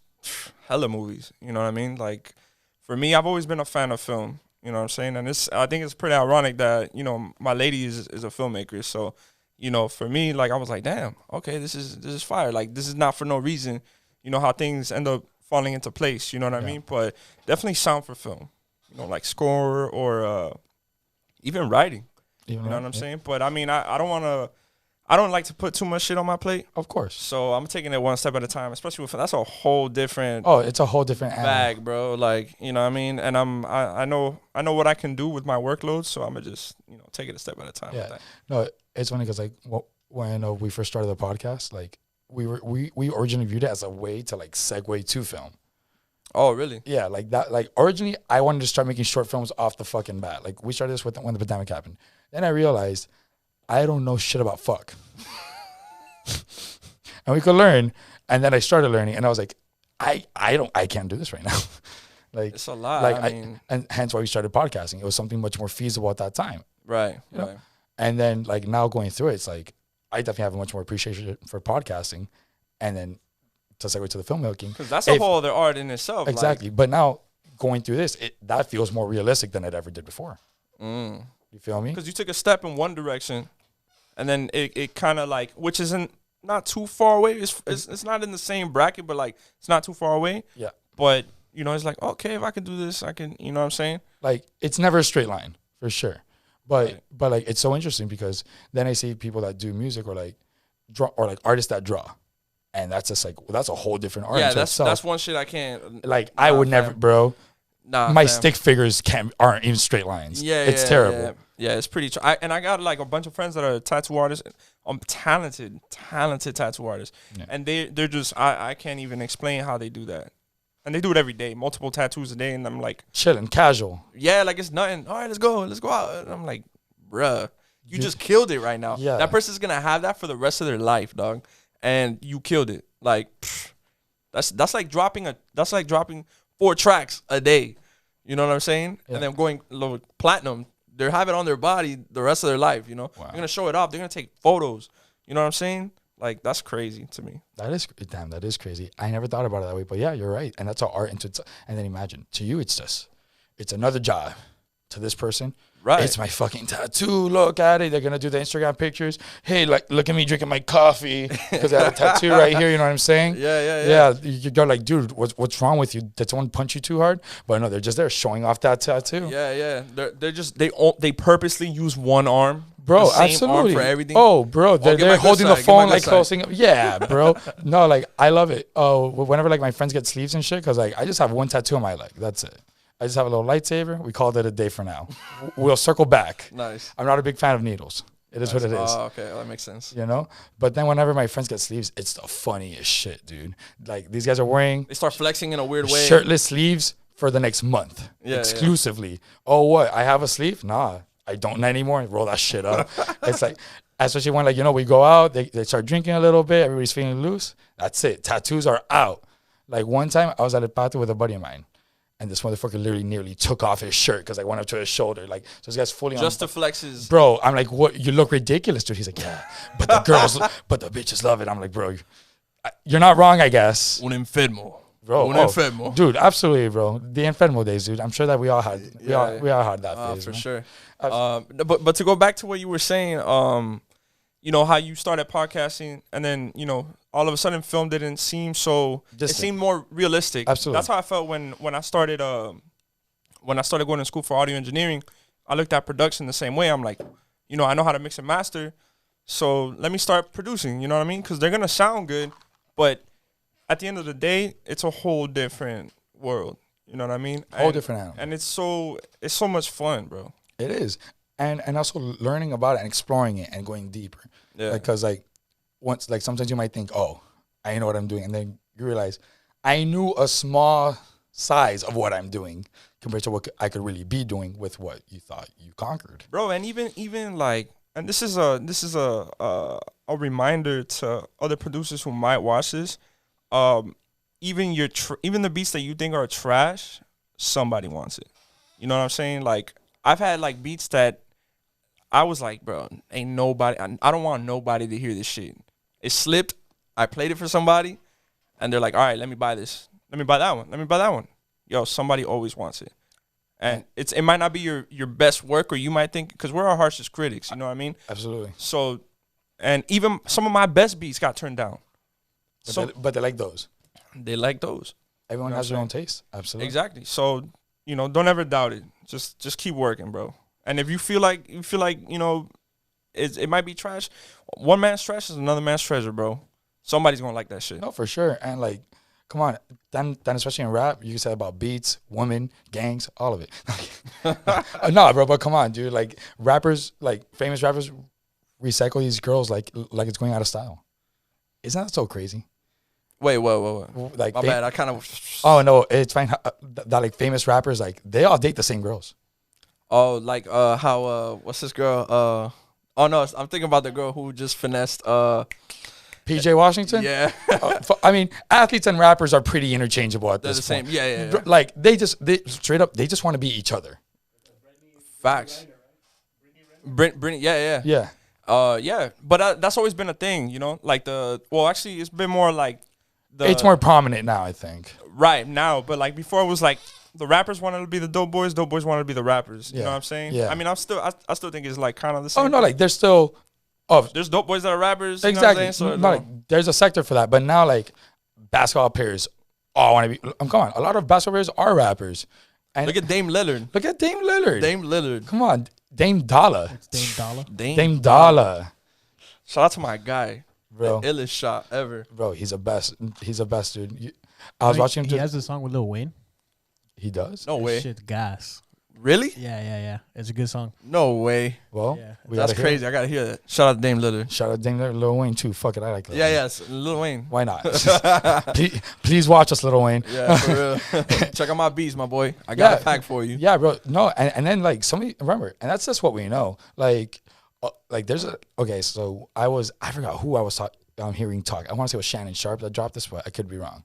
hella movies. You know what I mean? Like, for me, I've always been a fan of film. You know what I'm saying? And I think it's pretty ironic that, you know, my lady is a filmmaker. So, you know, for me, like, I was like, damn, okay, this is fire. Like, this is not for no reason. You know how things end up falling into place. You know what I mean? But definitely sound for film. You know, like score or even writing. You know what I'm saying? But I mean, I don't like to put too much shit on my plate. Of course. So I'm taking it one step at a time, especially with that's a whole different it's a whole different bag, bro. Like, you know what I mean? And I know what I can do with my workload, so I'm gonna just, you know, take it a step at a time with that. No, it's funny because like when we first started the podcast, like we originally viewed it as a way to like segue to film. Oh, really? Yeah, like that. Like originally, I wanted to start making short films off the fucking bat. Like we started this when the pandemic happened. Then I realized I don't know shit about fuck, and we could learn. And then I started learning, and I was like, I can't do this right now. Like it's a lot. Like I mean, and hence why we started podcasting. It was something much more feasible at that time. Right. You know? And then like now going through it, it's like I definitely have a much more appreciation for podcasting, and then to segue to the filmmaking because that's a whole other art in itself. Exactly. Like, but now going through this, that feels more realistic than it ever did before. You feel me? Because you took a step in one direction, and then it kind of like, which isn't not too far away. It's not in the same bracket, but like it's not too far away. Yeah. But you know, it's like, okay, if I can do this, I can. You know what I'm saying? Like it's never a straight line for sure. But like it's so interesting because then I see people that do music or like draw or like artists that draw. And that's just like that's a whole different art. Yeah, that's one shit I can't. Like I would never, bro. Nah, my stick figures aren't even straight lines. Yeah, it's terrible. Yeah, it's pretty. And I got like a bunch of friends that are tattoo artists. Talented tattoo artists, and they're just I can't even explain how they do that. And they do it every day, multiple tattoos a day, and I'm like chilling, casual. Yeah, like it's nothing. All right, let's go out. And I'm like, bruh, you just killed it right now. Yeah, that person's gonna have that for the rest of their life, dog. And you killed it. Like, that's like dropping 4 tracks a day. You know what I'm saying? Yeah. And then going platinum. They have it on their body the rest of their life. You know, They're gonna show it off. They're gonna take photos. You know what I'm saying? Like that's crazy to me. That is crazy. I never thought about it that way. But yeah, you're right. And that's how art and then imagine to you, it's another job. To this person, right? It's my fucking tattoo. Look at it. They're gonna do the Instagram pictures. Hey, like, look at me drinking my coffee because I have a tattoo right here. You know what I'm saying? Yeah. You're like, dude, what's wrong with you? Did someone punch you too hard? But no, they're just there showing off that tattoo. Yeah. They purposely use one arm Bro, the same absolutely. arm for everything? Oh, bro, get my they're good holding side, the get my phone good like side. closing up. Yeah, bro. No, like I love it. Oh, whenever like my friends get sleeves and shit, because like I just have one tattoo on my leg. That's it. I just have a little lightsaber. We called it a day for now. We'll circle back. Nice. I'm not a big fan of needles. It is what it is. Oh, okay, that makes sense. You know? But then whenever my friends get sleeves, it's the funniest shit, dude. Like these guys are wearing They start flexing in a weird way. shirtless sleeves for the next month. Yeah, exclusively. Oh, what? I have a sleeve? Nah, I don't anymore. Roll that shit up. It's like, especially when, like, you know, we go out, they start drinking a little bit, everybody's feeling loose. That's it. Tattoos are out. Like, one time, I was at a party with a buddy of mine, and this motherfucker literally nearly took off his shirt because I went up to his shoulder. Like, so this guy's fully on. Just to flex his. Bro, I'm like, what? You look ridiculous, dude. He's like, yeah, but the girls, but the bitches love it. I'm like, bro, you're not wrong, I guess. Un enfermo. Bro, Un enfermo. dude, absolutely, bro. The enfermo days, dude. I'm sure that we all had, we all had that phase, For man. sure. But to go back to what you were saying, you know, how you started podcasting and then, you know, all of a sudden film didn't seem so, it seemed more realistic. Absolutely. That's how I felt when I started going to school for audio engineering. I looked at production the same way. I'm like, you know, I know how to mix and master, so let me start producing, you know what I mean? Because they're going to sound good, but at the end of the day, it's a whole different world. You know what I mean? Whole different animal. And it's so much fun, bro. It is. And also learning about it and exploring it and going deeper. Yeah. Because like once, like sometimes you might think, oh, I know what I'm doing. And then you realize I knew a small size of what I'm doing compared to what I could really be doing with what you thought you conquered. Bro, and even like, and this is a reminder to other producers who might watch this. Even the beats that you think are trash, somebody wants it. You know what I'm saying? Like, I've had like beats that I was like, bro, ain't nobody. I don't want nobody to hear this shit. It slipped. I played it for somebody, and they're like, all right, let me buy this. Let me buy that one. Let me buy that one. Yo, somebody always wants it. And it might not be your best work, or you might think, because we're our harshest critics, you know what I mean? Absolutely. So, and even some of my best beats got turned down. But they like those. They like those. Everyone You know has what their I'm own taste. Absolutely. Exactly. So, you know, don't ever doubt it. Just keep working, bro. And if you feel like you know, it might be trash, one man's trash is another man's treasure, bro. Somebody's gonna like that shit. No, for sure. And like, come on, then especially in rap, you said about beats, women, gangs, all of it. No, bro, but come on, dude. Like rappers, like famous rappers, recycle these girls like it's going out of style. Isn't that so crazy? Wait. Like, My bad. I kind of. oh no, it's fine. That like famous rappers, like they all date the same girls. Oh, like how what's this girl? Oh no, I'm thinking about the girl who just finessed. PJ Washington. Yeah. I mean, athletes and rappers are pretty interchangeable at They're this the point. same. Yeah. Like they straight up, they just want to be each other. Facts. Brittany. Yeah. Yeah. Yeah, but that's always been a thing, you know. Like actually, it's been more like It's more prominent now, I think. right now. But like before, it was like the rappers wanted to be the dope boys wanted to be the rappers. You know what I'm saying? Yeah. I mean, I still think it's like kind of the same. Oh no, like there's still. Oh, there's dope boys that are rappers. exactly. You know what I'm saying? So, No, like, there's a sector for that, but now like basketball players all want to be. Come on, a lot of basketball players are rappers. And look at Dame Lillard. look at Dame Lillard. Dame Lillard. Come on, Dame Dollar. Dame Dollar. Dame Dollar. Shout out to my guy, Bro. the illest shot ever. Bro, he's the best. He's the best, dude. I was watching him. He has a song with Lil Wayne. He does. No way. Shit, gas. Really? Yeah. It's a good song. No way. Well, Yeah. we That's gotta hear crazy. I gotta hear that. Shout out to Dame Lillard. it. Shout out Dame Lillard, Lil Wayne too. Fuck it, I like that. Yeah. It's Lil Wayne. Why not? please watch us, Lil Wayne. Yeah, for real. Check out my beats, my boy. I got a pack for you. Yeah, bro. No, and then like somebody remember, and that's just what we know. Like there's a so I forgot who I was hearing talk. I want to say it was Shannon Sharp that dropped this, but I could be wrong.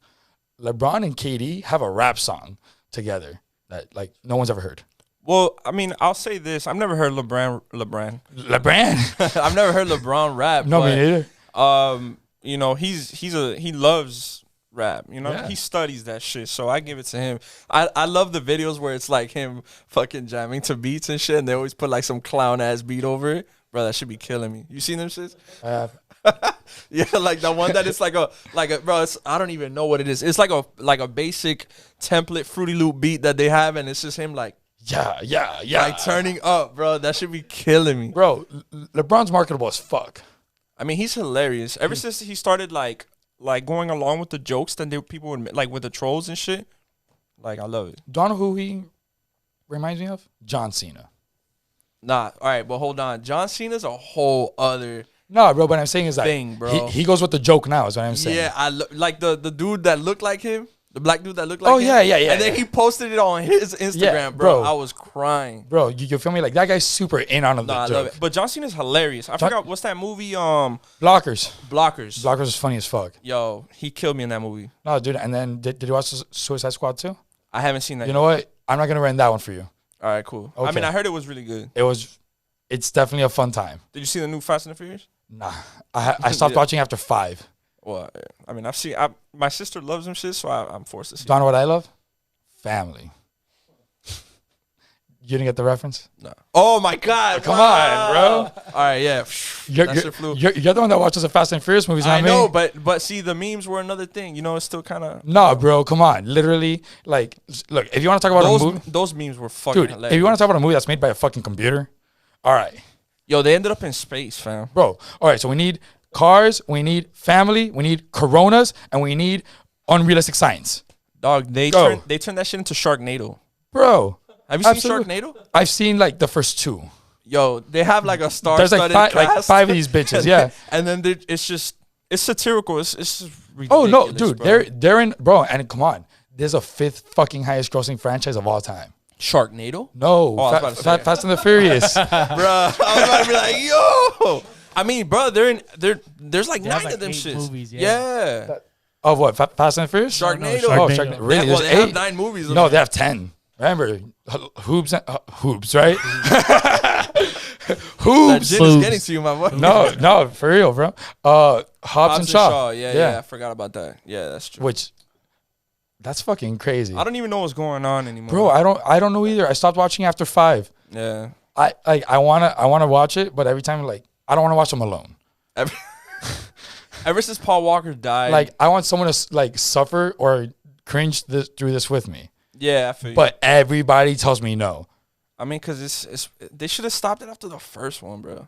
LeBron and KD have a rap song together that like no one's ever heard. Well, I mean, I'll say this. I've never heard LeBron. LeBron. I've never heard LeBron rap. No, but, me neither. you know, he loves rap. You know, Yeah. he studies that shit. So I give it to him. I love the videos where it's like him fucking jamming to beats and shit, and they always put like some clown ass beat over it. Bro, that should be killing me. You seen them shits? Yeah, like the one that it's like a bro. I don't even know what it is. It's like a basic template Fruity Loop beat that they have, and it's just him like Yeah. Like turning up, bro. That should be killing me. Bro, LeBron's marketable as fuck. I mean, he's hilarious. Ever since he started like going along with the jokes that people would like with the trolls and shit. Like, I love it. Don't know who he reminds me of? John Cena. Nah, all right, but hold on. John Cena's a whole other No, bro, what I'm saying is that thing, bro. he goes with the joke now, is what I'm saying. Yeah, like the dude that looked like him, the black dude that looked like him. Oh, yeah. And then he posted it on his Instagram, Yeah, bro. bro. I was crying. Bro, you feel me? Like, that guy's super in on the Nah, I joke. love it. But John Cena's hilarious. I forgot what's that movie? Blockers. Blockers. Is funny as fuck. Yo, he killed me in that movie. No, dude, and then did you watch Suicide Squad too? I haven't seen that. You know what? I'm not going to rent that one for you. All right, cool. I Okay. mean, I heard it was really good. It's definitely a fun time. Did you see the new Fast and the Furious? Nah, I stopped Yeah. watching after 5. Well, I mean, my sister loves them shit, so I'm forced to see. Do you know what I love? Family. You didn't get the reference? No. Oh my God! Come on, bro. All right, yeah. That shit flew. You're the one that watches the Fast and Furious movies, not I me. know, but see, the memes were another thing. You know, it's still kind of No, bro, come on. Literally, like, look, if you want to talk about a movie, those memes were fucking dude, hilarious. if you want to talk about a movie that's made by a fucking computer, all right, Yo, they ended up in space, fam. bro. All right, so we need cars, we need family, we need Coronas, and we need unrealistic science, Dog, they Go. turned that shit into Sharknado. bro. Have you seen Absolutely. Sharknado? I've seen like the first 2. Yo, they have like a There's star-studded like cast. 5 of these bitches, yeah. And then it's satirical. It's just ridiculous. Oh no, dude, bro. they're in, bro. And come on, there's a 5th fucking highest grossing franchise of all time. Sharknado. No, I was about to say. Fast and the Furious. Bruh, I was about to be like, yo. I mean, bro, there's like They 9 have, like, of them 8 shits. movies, yeah. Yeah. Of what? Fast and the Furious? Sharknado. Oh, Sharknado. really? Well, There's they have 8. 9 movies. Of No, them. they have 10. Remember, hoops, right? That Hoops. gin is getting to you, my boy. No, for real, bro. Hobbs and Shaw. Yeah, I forgot about that. Yeah, that's true. Which, that's fucking crazy, I don't even know what's going on anymore. bro. I don't know either. I stopped watching after 5. Yeah. I wanna watch it, but every time like I don't want to watch them alone. Ever since Paul Walker died. Like I want someone to like suffer or cringe through this with me. Yeah, I feel you. But everybody tells me no. I mean, because they should have stopped it after the first one, bro.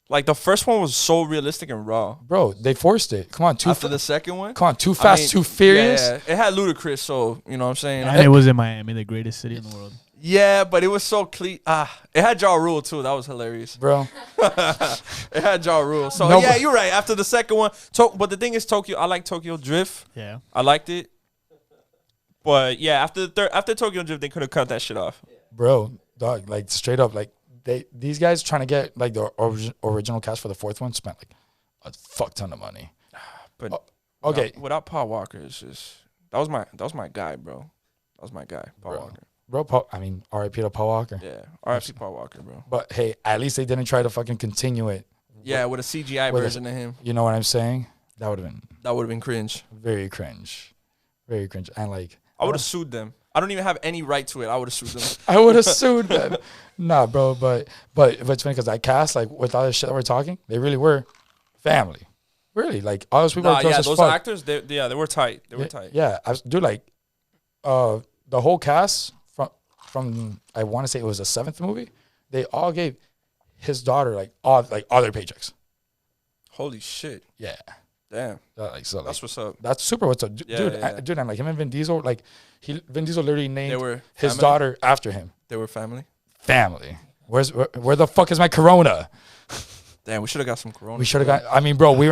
Like, the first one was so realistic and raw. Bro, they forced it. Come on, After the second one? Come on, Too Fast, Too Furious. Yeah, it had Ludacris, so, you know what I'm saying? And it was in Miami, the greatest city in the world. Yeah, but it was so clean. It had Ja Rule, too. That was hilarious. Bro. It had Ja Rule. So, No, yeah, but- you're right. After the second one. But the thing is, Tokyo, I like Tokyo Drift. Yeah. I liked it. But, yeah, after Tokyo Drift, they could have cut that shit off. Bro, dog, like straight up, like these guys trying to get like the original cast for the 4th one spent like a fuck ton of money. But Okay, without Paul Walker, it's just that was my guy, bro. That was my guy, Paul Walker. bro. I mean, R.I.P. to Paul Walker. Yeah, R.I.P. Paul Walker, bro. But hey, at least they didn't try to fucking continue it. Yeah, with a CGI with a- version of him, You know what I'm saying? That would have been cringe. very cringe, and like I would have sued them. I don't even have any right to it. I would have sued them. I would have sued them. Nah, bro, but it's funny because that cast, like with all the shit that we're talking, they really were family. Really, like all those people are close as those fuck. actors, they were tight. They were tight. Yeah, dude, like, the whole cast from I want to say it was the 7th movie. They all gave his daughter like all their paychecks. Holy shit! Yeah, Damn, so that's what's up. that's super. What's up, Yeah, dude? yeah. Dude, and like him and Vin Diesel, like Vin Diesel literally They named were his family? daughter after him. They were family. Family. Where the fuck is my Corona? Damn, we should have got some Corona. We should have got. I mean, bro, we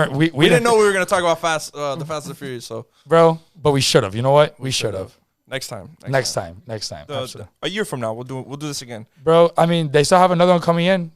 didn't know we were gonna talk about the Fast and the Furious. So bro. But we should have. You know what? We should have. next time. Next time. Absolutely. A year from now, we'll do this again. Bro, I mean, they still have another one coming in.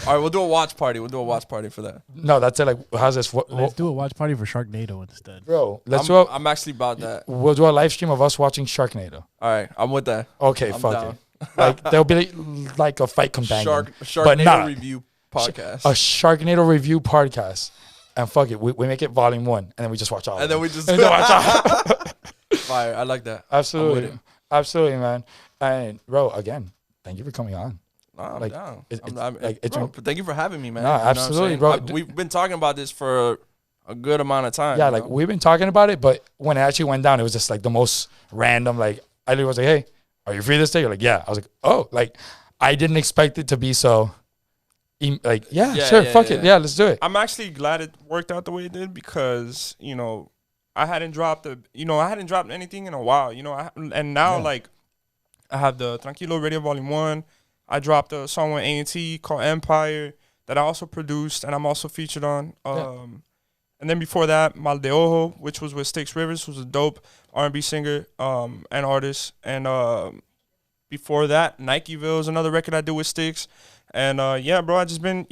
All right, we'll do a watch party. We'll do a watch party for that. No, that's it. Like, how's this? Let's do a watch party for Sharknado instead. Bro, I'm actually about that. We'll do a live stream of us watching Sharknado. All right, I'm with that. Okay, I'm fuck down. it. Like there'll be like a fight companion, Sharknado but not review podcast. a Sharknado review podcast. And fuck it, we make it volume 1, and then we just watch all. And of then them. we just And then watch all. fire. I like that. Absolutely, absolutely, man. And bro, again, thank you for coming on. Nah, I'm Like, down. it's Bro, thank you for having me, man. Nah, You know what I'm absolutely, saying? bro. We've been talking about this for a good amount of time. Yeah, you like know? we've been talking about it, but when it actually went down, it was just like the most random. Like I literally was like, hey, are you free this day? You're like, yeah. I was like, oh, like I didn't expect it to be so. Like, yeah, sure, fuck it, yeah, let's do it. I'm actually glad it worked out the way it did because I hadn't dropped anything in a while, and now like I have the Tranquilo Radio Volume 1. I dropped a song with A&T called Empire that I also produced and I'm also featured on. And then before that, Mal de Ojo, which was with Styx Rivers, who's a dope R&B singer and artist. And before that, Nikeville is another record I did with Styx. And yeah, bro, I just been,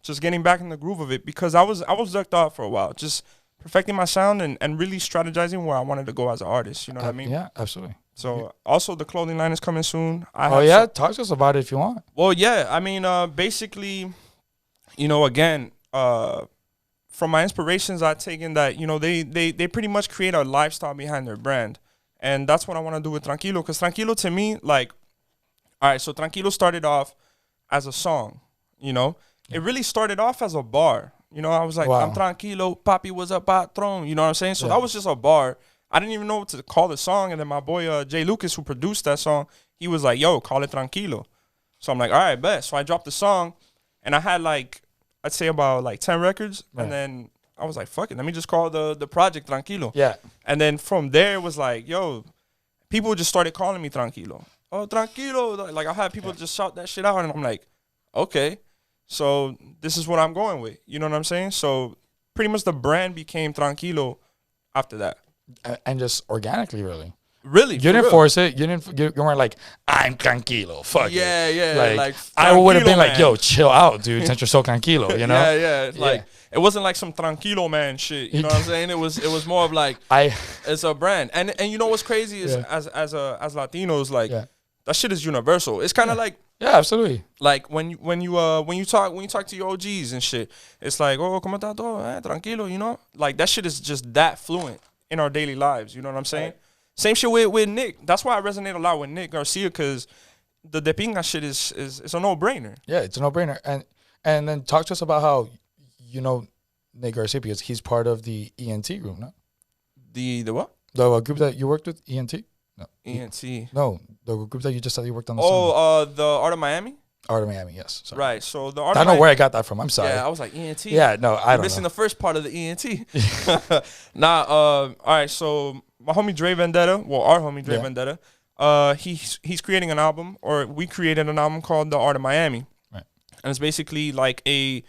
just getting back in the groove of it because I was ducked off for a while, just perfecting my sound and really strategizing where I wanted to go as an artist. You know what I mean? Yeah, absolutely. So also the clothing line is coming soon. Talk to us about it if you want. Well, yeah, I mean, basically, again, from my inspirations, I've taken that, they pretty much create a lifestyle behind their brand. And that's what I want to do with Tranquilo. Because Tranquilo to me, like, all right, so Tranquilo started off as a song, It really started off as a bar. I was like, Wow. I'm tranquilo, papi was a patron. You know what I'm saying? So that was just a bar. I didn't even know what to call the song. And then my boy, Jay Lucas, who produced that song, he was like, yo, call it Tranquilo. So I'm like, all right, bet. So I dropped the song. And I had like, I'd say about like 10 records. Right. And then I was like, fuck it. Let me just call the project Tranquilo. Yeah. And then from there, it was like, yo, people just started calling me Tranquilo. Oh, Tranquilo. Like I had people just shout that shit out. And I'm like, okay. So this is what I'm going with. You know what I'm saying? So pretty much the brand became Tranquilo after that. And just organically, really. Really? You didn't force it. You weren't like, I'm tranquilo. Fuck it. Yeah. Like I would have been like, yo, chill out, dude, since you're so tranquilo, Yeah. Like it wasn't like some tranquilo man shit. You know what I'm saying? It was more of like it's a brand. And you know what's crazy is as Latinos, like that shit is universal. It's kind of like absolutely. Like when you talk to your OGs and shit, it's like, oh, ¿cómo está todo? Tranquilo, Like that shit is just that fluent in our daily lives. You know what I'm saying? Right. Same shit with Nick. That's why I resonate a lot with Nick Garcia, because the De Pinga shit is a no-brainer. Yeah, it's a no-brainer. And then talk to us about how Nick Garcia, because he's part of the ENT group, no? The what? The group that you worked with, ENT? No. ENT. No, the group that you just said you worked on the song. Oh, the Art of Miami? Art of Miami, yes. Sorry. Right, so the I Art don't know where I got that from. I'm sorry. Yeah, I was like, ENT? Yeah, no, I don't know. Missing the first part of the ENT. All right, so my homie Dre Vendetta, our homie Dre Vendetta, he's creating an album, or we created an album called The Art of Miami. Right. And it's basically like a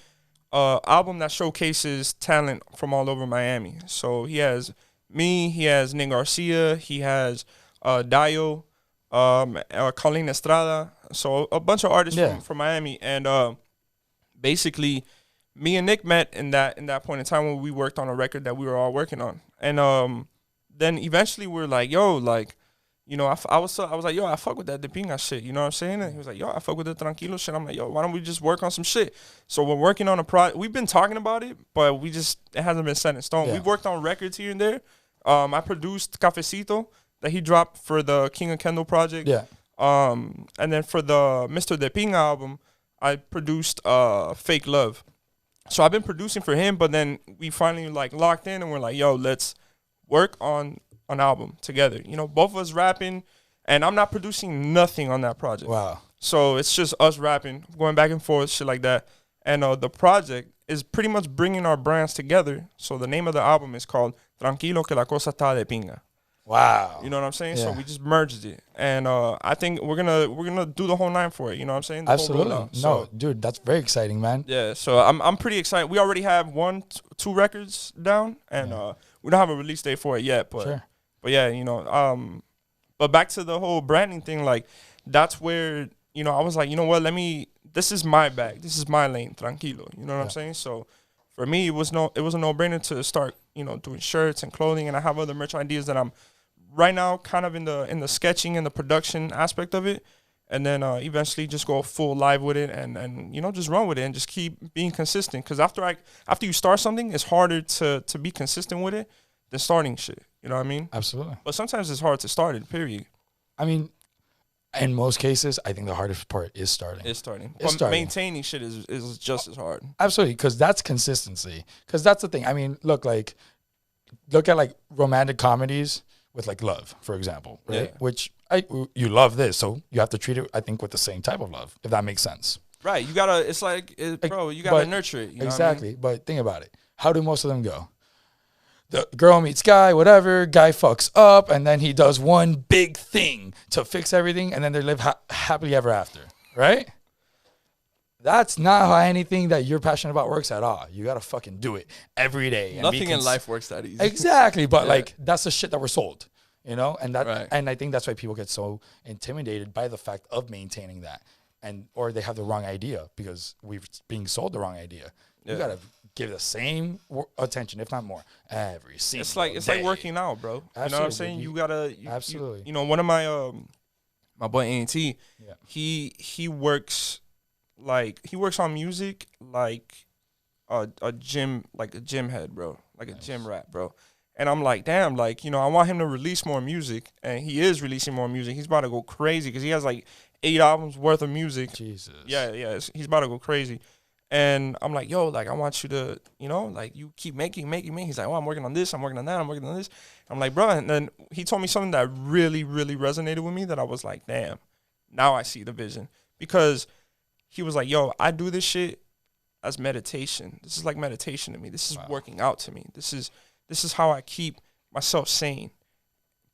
album that showcases talent from all over Miami. So he has me, he has Nick Garcia, he has Dayo, Colleen Estrada, so a bunch of artists from Miami. And basically me and Nick met in that point in time when we worked on a record that we were all working on. And then eventually we were like, yo, like, I was like, yo, I fuck with that De Pinga shit, you know what I'm saying? And he was like, yo, I fuck with the Tranquilo shit. I'm like, yo, why don't we just work on some shit? So we're working on a project. We've been talking about it, but it hasn't been set in stone. Yeah. We've worked on records here and there. I produced Cafecito that he dropped for the King of Kendall project. Yeah. And then for the Mr. De Pinga album, I produced Fake Love. So I've been producing for him, but then we finally like locked in and we're like, yo, let's work on an album together. Both of us rapping, and I'm not producing nothing on that project. Wow. So it's just us rapping, going back and forth, shit like that. And the project is pretty much bringing our brands together. So the name of the album is called Tranquilo que la cosa está de pinga. Wow. You know what I'm saying? Yeah. So we just merged it. And I think we're gonna do the whole 9 for it. You know what I'm saying? The Absolutely. whole rollout. So, No, dude, that's very exciting, man. yeah, so I'm pretty excited. We already have 2 records down, and we don't have a release date for it yet. But Sure. but yeah, but back to the whole branding thing, like that's where I was like, you know what? This is my bag. This is my lane. Tranquilo. You know what I'm saying? So for me, it was a no-brainer to start doing shirts and clothing, and I have other merch ideas that I'm right now kind of in the sketching and the production aspect of it. And then eventually just go full live with it and just run with it and just keep being consistent. Because after you start something, it's harder to be consistent with it than starting shit. You know what I mean? Absolutely. But sometimes it's hard to start it, period. I mean, in most cases, I think the hardest part is starting. It's starting. It's starting. Maintaining shit is just as hard. Absolutely, because that's consistency. Because that's the thing. I mean, look at like romantic comedies with like love, for example, right? Yeah. Which you love this, so you have to treat it, I think, with the same type of love, if that makes sense. Right. You gotta. It's like, bro. You gotta But- nurture it. You know exactly. What I mean? But think about it. How do most of them go? The girl meets guy, whatever. Guy fucks up, and then he does one big thing to fix everything, and then they live happily ever after, right? That's not how anything that you're passionate about works at all. You gotta fucking do it every day. And Nothing in life works that easy. Exactly, but Yeah. like that's the shit that we're sold, you know, and that, Right. and I think that's why people get so intimidated by the fact of maintaining that, and or they have the wrong idea because we're being sold the wrong idea. You Yeah. gotta give the same attention, if not more, every single. It's day. like working out, bro. You know what I'm Absolutely. saying? You gotta Absolutely. You know, one of my my boy A&T, Yeah. he works on music like a gym head, bro, like a gym rat, bro. And I'm like, damn, like, you know, I want him to release more music, and he is releasing more music. He's about to go crazy because he has like 8 albums worth of music. Jesus. Yeah, he's about to go crazy. And I'm like, yo, like, I want you to, you know, like, you keep making. He's like, oh, I'm working on this, I'm working on that, I'm working on this. I'm like, bro, and then he told me something that really, really resonated with me that I was like, damn, now I see the vision. Because he was like, yo, I do this shit as meditation. This is like meditation to me. This is working out to me. This is how I keep myself sane.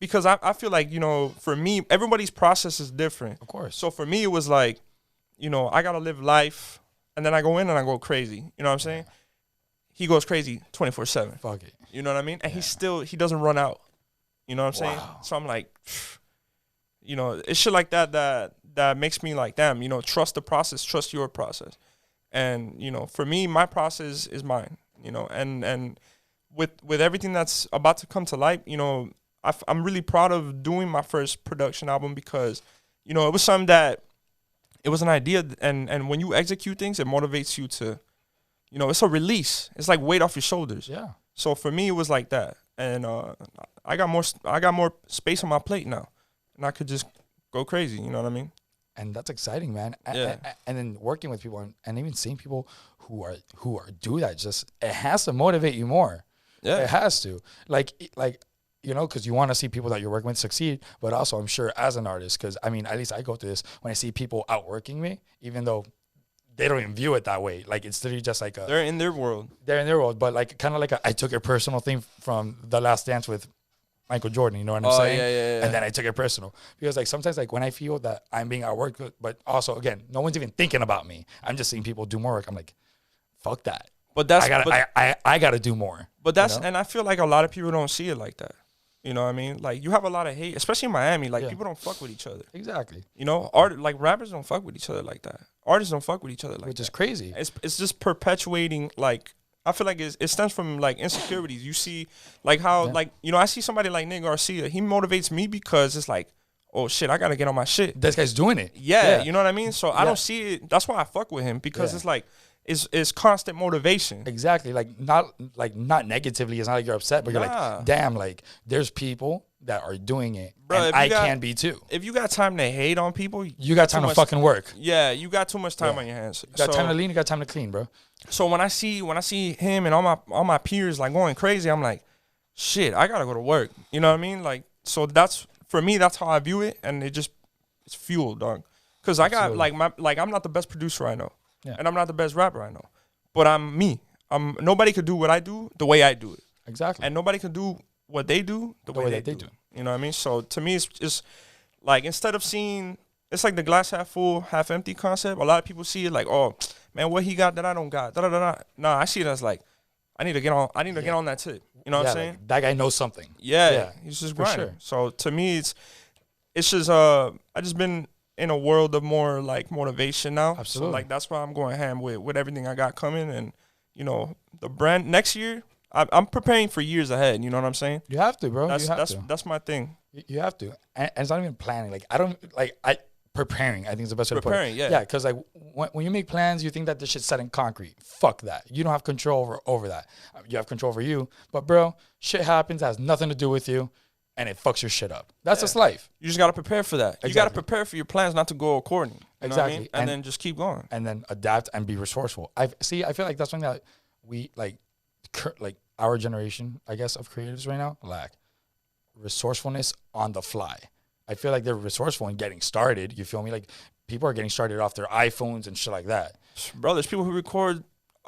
Because I feel like, you know, for me, everybody's process is different. Of course. So for me, it was like, you know, I got to live life, and then I go in and I go crazy. You know what I'm saying? He goes crazy 24/7. Fuck it. You know what I mean? And he doesn't run out. You know what I'm saying? Wow. So I'm like, you know, it's shit like that makes me like, damn, you know, trust the process, trust your process. And, you know, for me, my process is mine, you know, and with everything that's about to come to light, you know, I'm really proud of doing my first production album because, you know, it was something that, it was an idea, and when you execute things, it motivates you to, you know, it's a release. It's like weight off your shoulders. Yeah. So for me, it was like that, and I got more space on my plate now, and I could just go crazy. You know what I mean? And that's exciting, man. Yeah. And then working with people and even seeing people who are do that, just it has to motivate you more. Yeah. It has to. Like you know, because you want to see people that you're working with succeed, but also I'm sure as an artist, because I mean, at least I go through this when I see people outworking me, even though they don't even view it that way. Like it's literally just like They're in their world. they're in their world, but like kind of like I took a personal thing from The Last Dance with Michael Jordan, you know what I'm saying? Yeah. And then I took it personal because like sometimes like when I feel that I'm being outworked, but also again, no one's even thinking about me. I'm just seeing people do more work. I'm like, fuck that. But that's I gotta do more. But that's you know? and I feel like a lot of people don't see it like that. You know what I mean? Like you have a lot of hate, especially in Miami. Like Yeah. people don't fuck with each other. Exactly. You know, like rappers don't fuck with each other like that. Artists don't fuck with each other like Which that. is crazy. It's just perpetuating, like, I feel like it stems from like insecurities. You see, like how like, you know, I see somebody like Nick Garcia. He motivates me because it's like, oh shit, I gotta get on my shit. This guy's doing it. Yeah, you know what I mean? So I Yeah. don't see it. That's why I fuck with him because Yeah. it's like it's constant motivation. Exactly. Like not negatively. It's not like you're upset, but you're Nah. like, damn, like there's people that are doing it, Bruh, and if you I got- can be too. If you got time to hate on people, You got time too to much- fucking work. Yeah, you got too much time on your hands. You got time to lean. You got time to clean, bro. So when I see him and all my peers like going crazy, I'm like, shit, I gotta go to work. You know what I mean? Like, so that's for me. That's how I view it, and it's fuel, dog. Cause I got like I'm not the best producer I know, Yeah. and I'm not the best rapper I know, but I'm me. Nobody could do what I do the way I do it, Exactly. and nobody can do what they do the way that they do. You know what I mean? So to me, it's just like instead of seeing, it's like the glass half full, half empty concept. A lot of people see it like, oh man, what he got that I don't got. Da da da. Nah, I see it as like, I need to get on that tip. You know what I'm saying? Like, that guy knows something. Yeah, he's just for grinding. sure. So to me, it's just I just been in a world of more like motivation now. Absolutely. So like that's why I'm going ham with everything I got coming, and you know the brand next year. I'm preparing for years ahead. You know what I'm saying? You have to, bro. That's my thing. You have to, and it's not even planning. Like I preparing. I think is the best way to put it. Preparing, yeah. Yeah, because like when you make plans, you think that this shit's set in concrete. Fuck that. You don't have control over that. You have control over you. But bro, shit happens. Has nothing to do with you, and it fucks your shit up. That's just life. You just gotta prepare for that. You gotta prepare for your plans not to go according. You know what I mean? Exactly. And then just keep going. And then adapt and be resourceful. I feel like that's something that we like our generation, I guess, of creatives right now lack. resourcefulness on the fly. I feel like they're resourceful in getting started. You feel me? Like people are getting started off their iPhones and shit like that. Bro, there's people who record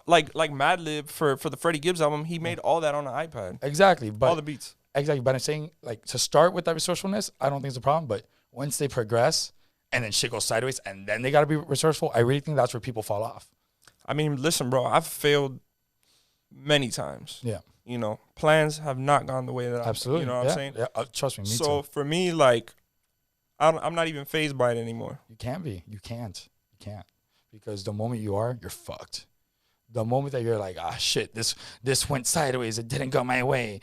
like Madlib for the Freddie Gibbs album. He made all that on an iPad. Exactly, but All the beats. exactly. But I'm saying like to start with that resourcefulness, I don't think it's a problem. But once they progress and then shit goes sideways, and then they got to be resourceful, I really think that's where people fall off. I mean, listen, bro, I've failed many times. Yeah, You know, plans have not gone the way that absolutely. You know what yeah. I'm saying? Yeah, trust me. Me So too. for me, like, I'm not even phased by it anymore. You can't be. You can't. You can't. Because the moment you are, you're fucked. The moment that you're like, ah, shit, this went sideways, it didn't go my way,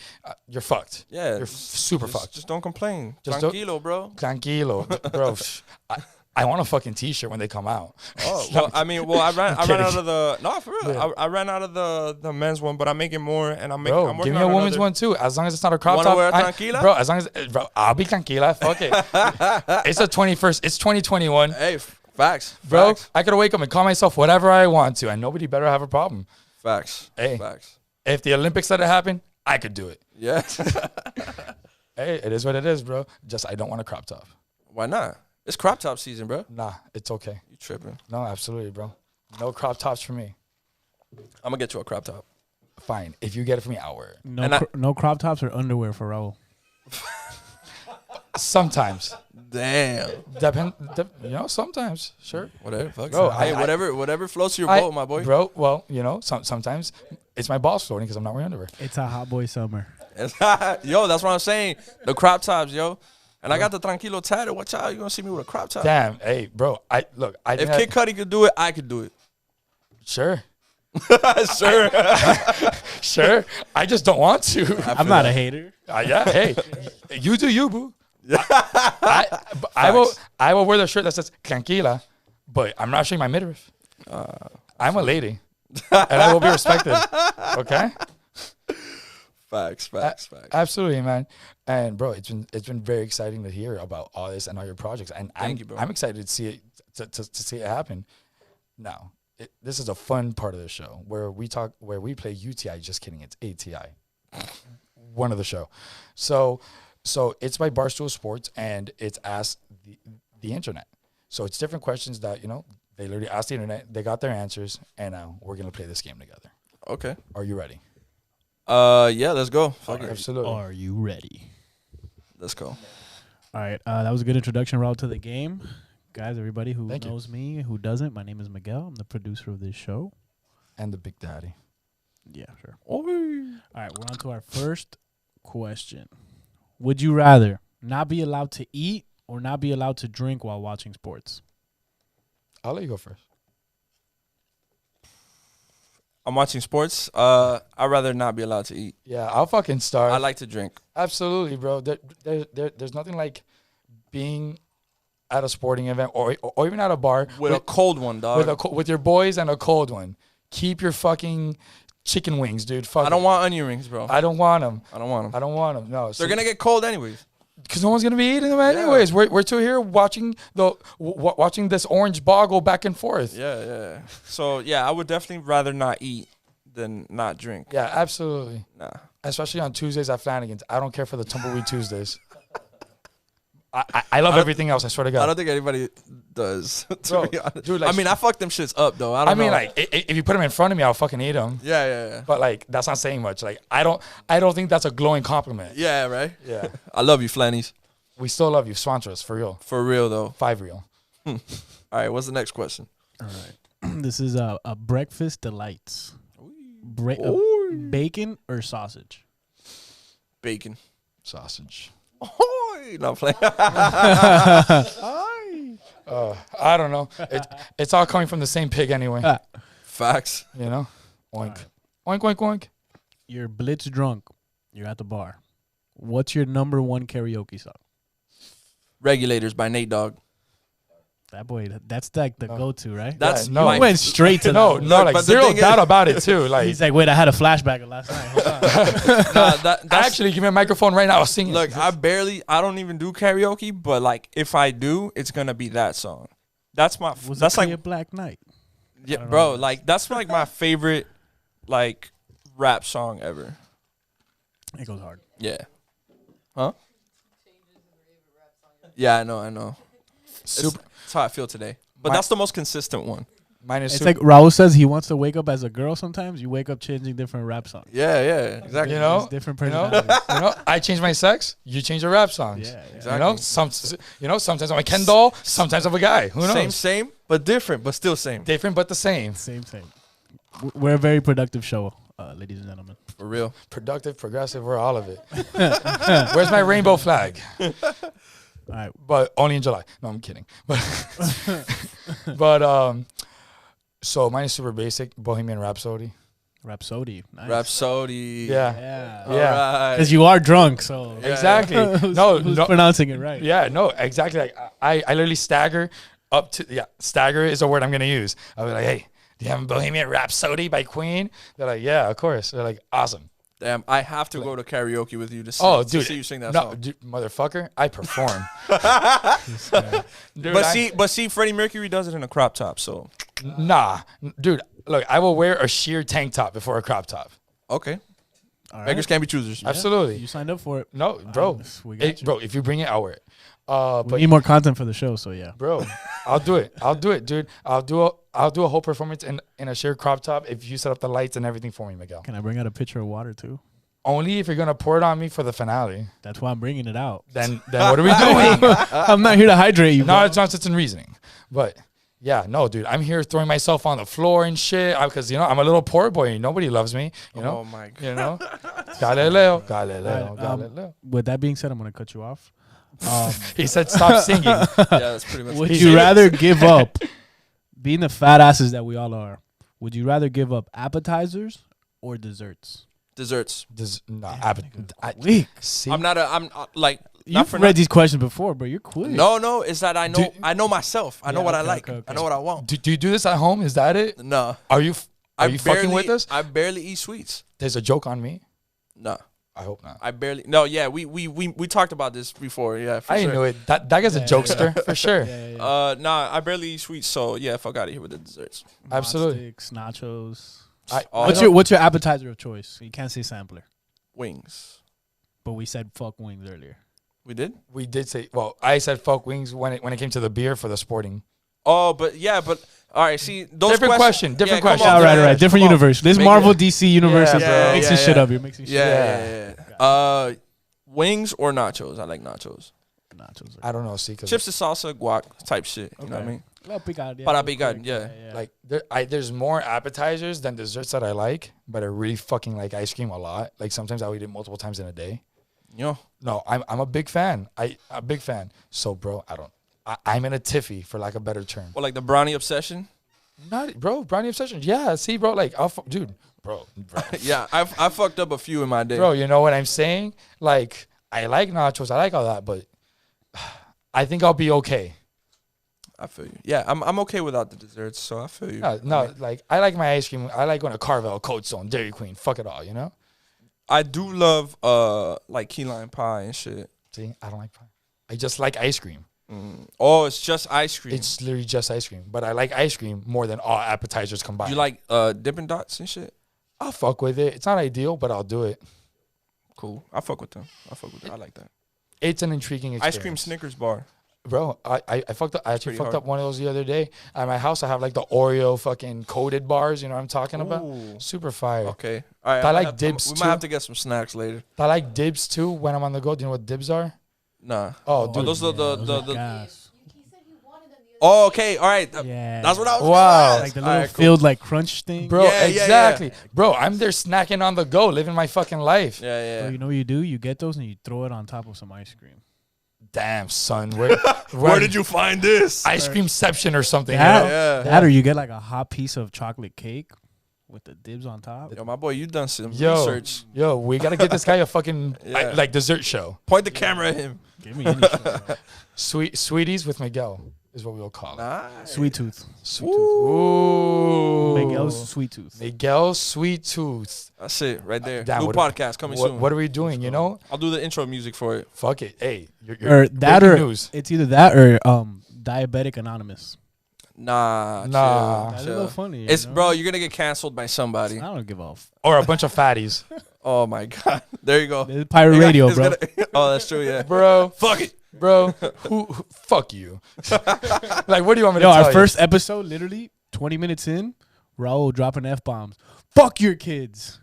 you're fucked. Yeah. You're super fucked. Just don't complain. Just don't- Tranquilo, bro. Tranquilo, bro. I want a fucking t-shirt when they come out. Oh, well, I mean, I ran kidding. out of the, no, for real. Yeah. I ran out of the men's one, but I'm making more, and I'm Bro, working give me on a woman's another. one too. As long as it's not a crop Wanna top. wear a tranquila? Bro, as long as, bro, I'll be tranquila. Fuck it. It's the 21st. It's 2021. Hey, facts. Bro, Facts. I could wake up and call myself whatever I want to, and nobody better have a problem. Facts. Hey. Facts. If the Olympics let it happen, I could do it. Yeah. Hey, it is what it is, bro. Just I don't want a crop top. Why not? It's crop top season, bro. Nah, it's okay. You tripping. No, absolutely, bro. No crop tops for me. I'm going to get you a crop top. Fine. If you get it for me, I'll wear it. No crop tops or underwear for Raul. Sometimes. Damn. Sometimes. Sure. Whatever. Fuck. Bro, Hey, I- whatever floats your boat, my boy. Bro, well, sometimes it's my balls floating because I'm not wearing underwear. It's a hot boy summer. Yo, that's what I'm saying. The crop tops, yo. And I got the Tranquilo tatted. Watch out. You're going to see me with a crop top. Damn. Hey, bro. I If think Kid Cudi could do it, I could do it. Sure. Sure. Sure. I just don't want to. I'm not a hater. Yeah. Hey, you do you, boo. I will wear the shirt that says tranquila, but I'm not showing my midriff. I'm a lady, and I will be respected. Okay. Facts. Absolutely, man. And bro, it's been very exciting to hear about all this and all your projects. And Thank you, bro. I'm excited to see it to see it happen. Now, this is a fun part of the show where we play UTI. Just kidding, it's ATI. One of the show. So it's by Barstool Sports, and it's Ask the Internet. So it's different questions that they literally ask the internet. They got their answers, and now we're gonna play this game together. Okay. Are you ready? Yeah, let's go. Fuck it. Absolutely. Are you ready? Let's go. All right. That was a good introduction, Raul, to the game. Guys, everybody who Thank you. knows me, who doesn't, my name is Miguel. I'm the producer of this show. And the Big Daddy. Yeah, sure. Oi. All right, we're on to our first question. Would you rather not be allowed to eat or not be allowed to drink while watching sports? I'll let you go first. I'm watching sports. I'd rather not be allowed to eat. Yeah, I'll fucking start. I like to drink. Absolutely, bro. There's nothing like being at a sporting event or even at a bar With a cold one, dog. with your boys and a cold one. Keep your fucking chicken wings, dude. Fuck I don't it. want onion rings, bro. I don't want them. I don't want them. I don't want them. No, They're going to get cold anyways. because no one's gonna be eating them anyways. We're two here watching watching this orange ball go back and forth. Yeah. So, yeah, I would definitely rather not eat than not drink. Yeah, absolutely. Nah. Especially on Tuesdays at Flanagan's. I don't care for the Tumbleweed Tuesdays. I love everything else. I swear to God. I don't think anybody does. To Bro, be honest. dude, like- I mean, I fuck them shits up, though. I don't know. like if you put them in front of me, I'll fucking eat them. Yeah. But like that's not saying much. Like I don't think that's a glowing compliment. Yeah, right? Yeah. I love you, Flannies. We still love you. Sponsor us for real. For real, though. 5 real. All right, what's the next question? All right. This is a breakfast delights. Bacon or sausage? Bacon. Sausage. Oh, no, I'm playing. I don't know. It's all coming from the same pig anyway. Facts. You know? Oink. Oink, oink, oink. You're blitz drunk. You're at the bar. What's your number one karaoke song? Regulators by Nate Dogg. That boy, that's like the go-to, right? That's no. my- He went straight to No, that. no, Look, like but the zero thing doubt is- about it too. Like He's like, wait, I had a flashback of last night. Hold on. That's actually give me a microphone right now. I'll sing it. look. I don't even do karaoke, but like if I do, it's gonna be that song. That's my. Was That's it like, Clear Black Night? yeah, bro. Like that's like my favorite, like rap song ever. It goes hard. Yeah. Huh? Yeah, I know. Super. That's how I feel today. But My- that's the most consistent one. Mine is It's super. like Raul says he wants to wake up as a girl sometimes. You wake up changing different rap songs. Yeah, exactly. You know, There's different you know, personalities. I change my sex. You change your rap songs. Yeah, Exactly. You know, sometimes I'm a Ken doll. Sometimes I'm a guy. Who knows? Same, but different, but still same. Different but the same. Same. We're a very productive show, ladies and gentlemen. For real. Productive, progressive. We're all of it. Where's my rainbow flag? All right. But only in July. No, I'm kidding. But so mine is super basic. Bohemian Rhapsody. Rhapsody. Nice. Rhapsody. Yeah. Yeah. Yeah. Because you are drunk, so. Exactly. Who's no, pronouncing it right? Yeah, no, exactly. Like I literally stagger up to stagger is a word I'm gonna use. I'll be like, hey, do you have a Bohemian Rhapsody by Queen? They're like, yeah, of course. They're like, awesome. Damn, I have to go to karaoke with you to see, Dude, see you sing that no, song. dude, motherfucker, I perform. Dude, But see, Freddie Mercury does it in a crop top. So nah, dude, look, I will wear a sheer tank top before a crop top. Okay. All right. Beggars can't be choosers. Absolutely. You signed up for it. No, bro. We got you. Bro, if you bring it, I'll wear it. We But need more content for the show, so yeah. bro, I'll do it, dude. I'll do a whole performance in a sheer crop top if you set up the lights and everything for me, Miguel. Can I bring out a pitcher of water too? Only if you're gonna pour it on me for the finale. That's why I'm bringing it out. Then what are we doing? I'm not here to hydrate you. No, bro. it's nonsense and reasoning. But yeah, no, dude, I'm here throwing myself on the floor and shit because I'm a little poor boy and nobody loves me. You know, Oh my god. you know, Galileo. With that being said, I'm gonna cut you off. He said stop singing. Yeah, that's pretty much Would it. you rather give up being the fat asses that we all are? Would you rather give up appetizers or desserts? Desserts. Weak. See, I'm like You've not for read these questions before, bro. You're quick. No, it's that I know Do- I know myself. I know Yeah, what I okay, like. okay. I know what I want. do you do this at home? Is that it? No. Are you fucking with us? I barely eat sweets. There's a joke on me. No. I hope not. I barely. No, yeah, we talked about this before. Yeah, for I sure. knew it. That guy's a jokester for sure. Yeah. Nah, I barely eat sweets, so yeah, fuck out of here with the desserts. Absolutely. Sticks, nachos. Oh, What's your appetizer of choice? You can't say sampler, Wings. but we said fuck wings earlier. We did? We did say. Well, I said fuck wings when it came to the beer for the sporting. Oh, but all right, see those Different question, questions- different come question. on, All right, yeah, right. Different come on. universe. This Make Marvel it- DC universe is Yeah, mixing yeah, shit yeah. up. You're mixing shit up. Yeah. Wings or nachos? I like nachos. Nachos. I don't know. See, cause Chips and salsa, guac type shit. You know what I mean? Para picar, yeah. like there's more appetizers than desserts that I like, but I really fucking like ice cream a lot. Like sometimes I'll eat it multiple times in a day. Yo, No, I'm a big fan. I'm a big fan. So bro, I'm in a tiffy for lack of a better term. well, like the brownie obsession. Not bro, brownie obsession. Yeah, see, bro, like dude, bro, Yeah, I fucked up a few in my day. bro. You know what I'm saying? Like I like nachos, I like all that, but I think I'll be okay. I feel you. Yeah, I'm okay without the desserts, so I feel you. No, like I like my ice cream. I like going to Carvel, Cold Stone, Dairy Queen. Fuck it all, you know. I do love like key lime pie and shit. See, I don't like pie. I just like ice cream. Oh, it's just ice cream. It's literally just ice cream. But I like ice cream more than all appetizers combined. You like Dippin' Dots and shit? I'll fuck with it. It's not ideal, but I'll do it. Cool. I fuck with them. I like that. It's an intriguing experience. Ice cream Snickers bar. Bro, I fucked up. I actually Pretty fucked hard. up one of those the other day. At my house, I have like the Oreo fucking coated bars. You know what I'm talking about? Ooh. Super fire. Okay. All right. I I like have- dibs, We too. might have to get some snacks later. I like dibs too when I'm on the go. Do you know what dibs are? Nah. Oh, dude. those are the gas. Oh, okay. All right. Yeah. That's what I was. Wow. Like the All little right, cool. filled like crunch thing. Bro, Yeah, yeah, exactly. Bro, I'm there snacking on the go, living my fucking life. Yeah, yeah. So you know what you do? You get those and you throw it on top of some ice cream. Damn, son. Where you find this? ice creamception or something? You That, know? Yeah. that or you get like a hot piece of chocolate cake with the dibs on top. Yo, my boy, you done some Yo, research. yo, we gotta get this guy a fucking Yeah. like dessert show. Point the camera at him. Give me any shit, bro. Sweeties with Miguel is what we'll call it. Nice. Sweet tooth. Sweet tooth. Ooh. Miguel's sweet tooth. Miguel's sweet tooth. That's it right there. Damn, New what- podcast coming soon. What are we doing? You know, I'll do the intro music for it. fuck it. Hey, you're Or that breaking or news. it's either that or Diabetic Anonymous. Nah. Nah. Chill, That's a chill. little funny. It's you know? bro, you're gonna get canceled by somebody. I don't give a f. Or a bunch of fatties. Oh my god. There you go. This is pirate radio, bro. Oh, that's true. Yeah. Bro, Fuck it. bro, who fuck you. Like, what do you want me to Yo, tell our you? first episode, literally 20 minutes in, Raul dropping F-bombs. Fuck your kids.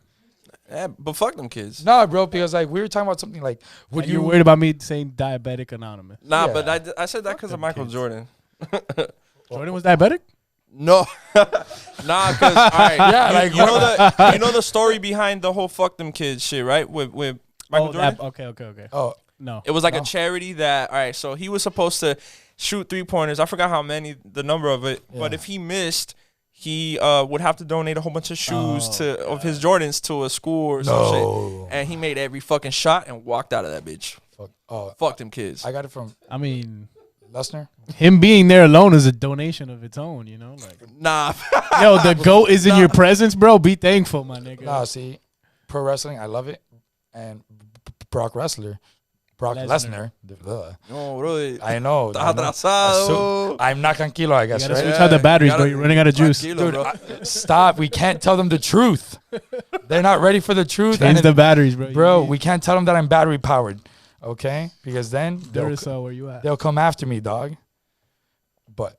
Yeah, but fuck them kids. Nah, bro, because like we were talking about something like, would And you you're worried about me saying diabetic anonymous. Nah, Yeah. but I said that because of them Michael kids. Jordan. Jordan was diabetic? No, nah, because all right, Yeah, like, you know the story behind the whole fuck them kids shit, right? With Michael Jordan. Okay. Oh, No. It was like No. a charity that, all right, so he was supposed to shoot 3-pointers. I forgot how many, the number of it. But Yeah. if he missed, he would have to donate a whole bunch of shoes of his Jordans to a school or some no. shit. And he made every fucking shot and walked out of that bitch. Fuck. Oh, Fuck them kids. I got it from I mean, Lesnar. him being there alone is a donation of its own, you know? Like, Nah. yo, the GOAT is in your presence, bro. Be thankful, my nigga. Nah, see, pro wrestling, I love it. And Brock Lesnar. Lesnar. No, bro. I know. Está atrasado. I'm not tranquilo, I You guess, gotta right? switch out the batteries, You bro. gotta- You're running out of juice. Tranquilo, Dude, bro. stop. We can't tell them the truth. They're not ready for the truth. Change And the batteries, bro. bro, we can't tell them that I'm battery powered. Okay? Because then Duracell, where you at? they'll come after me, dog. But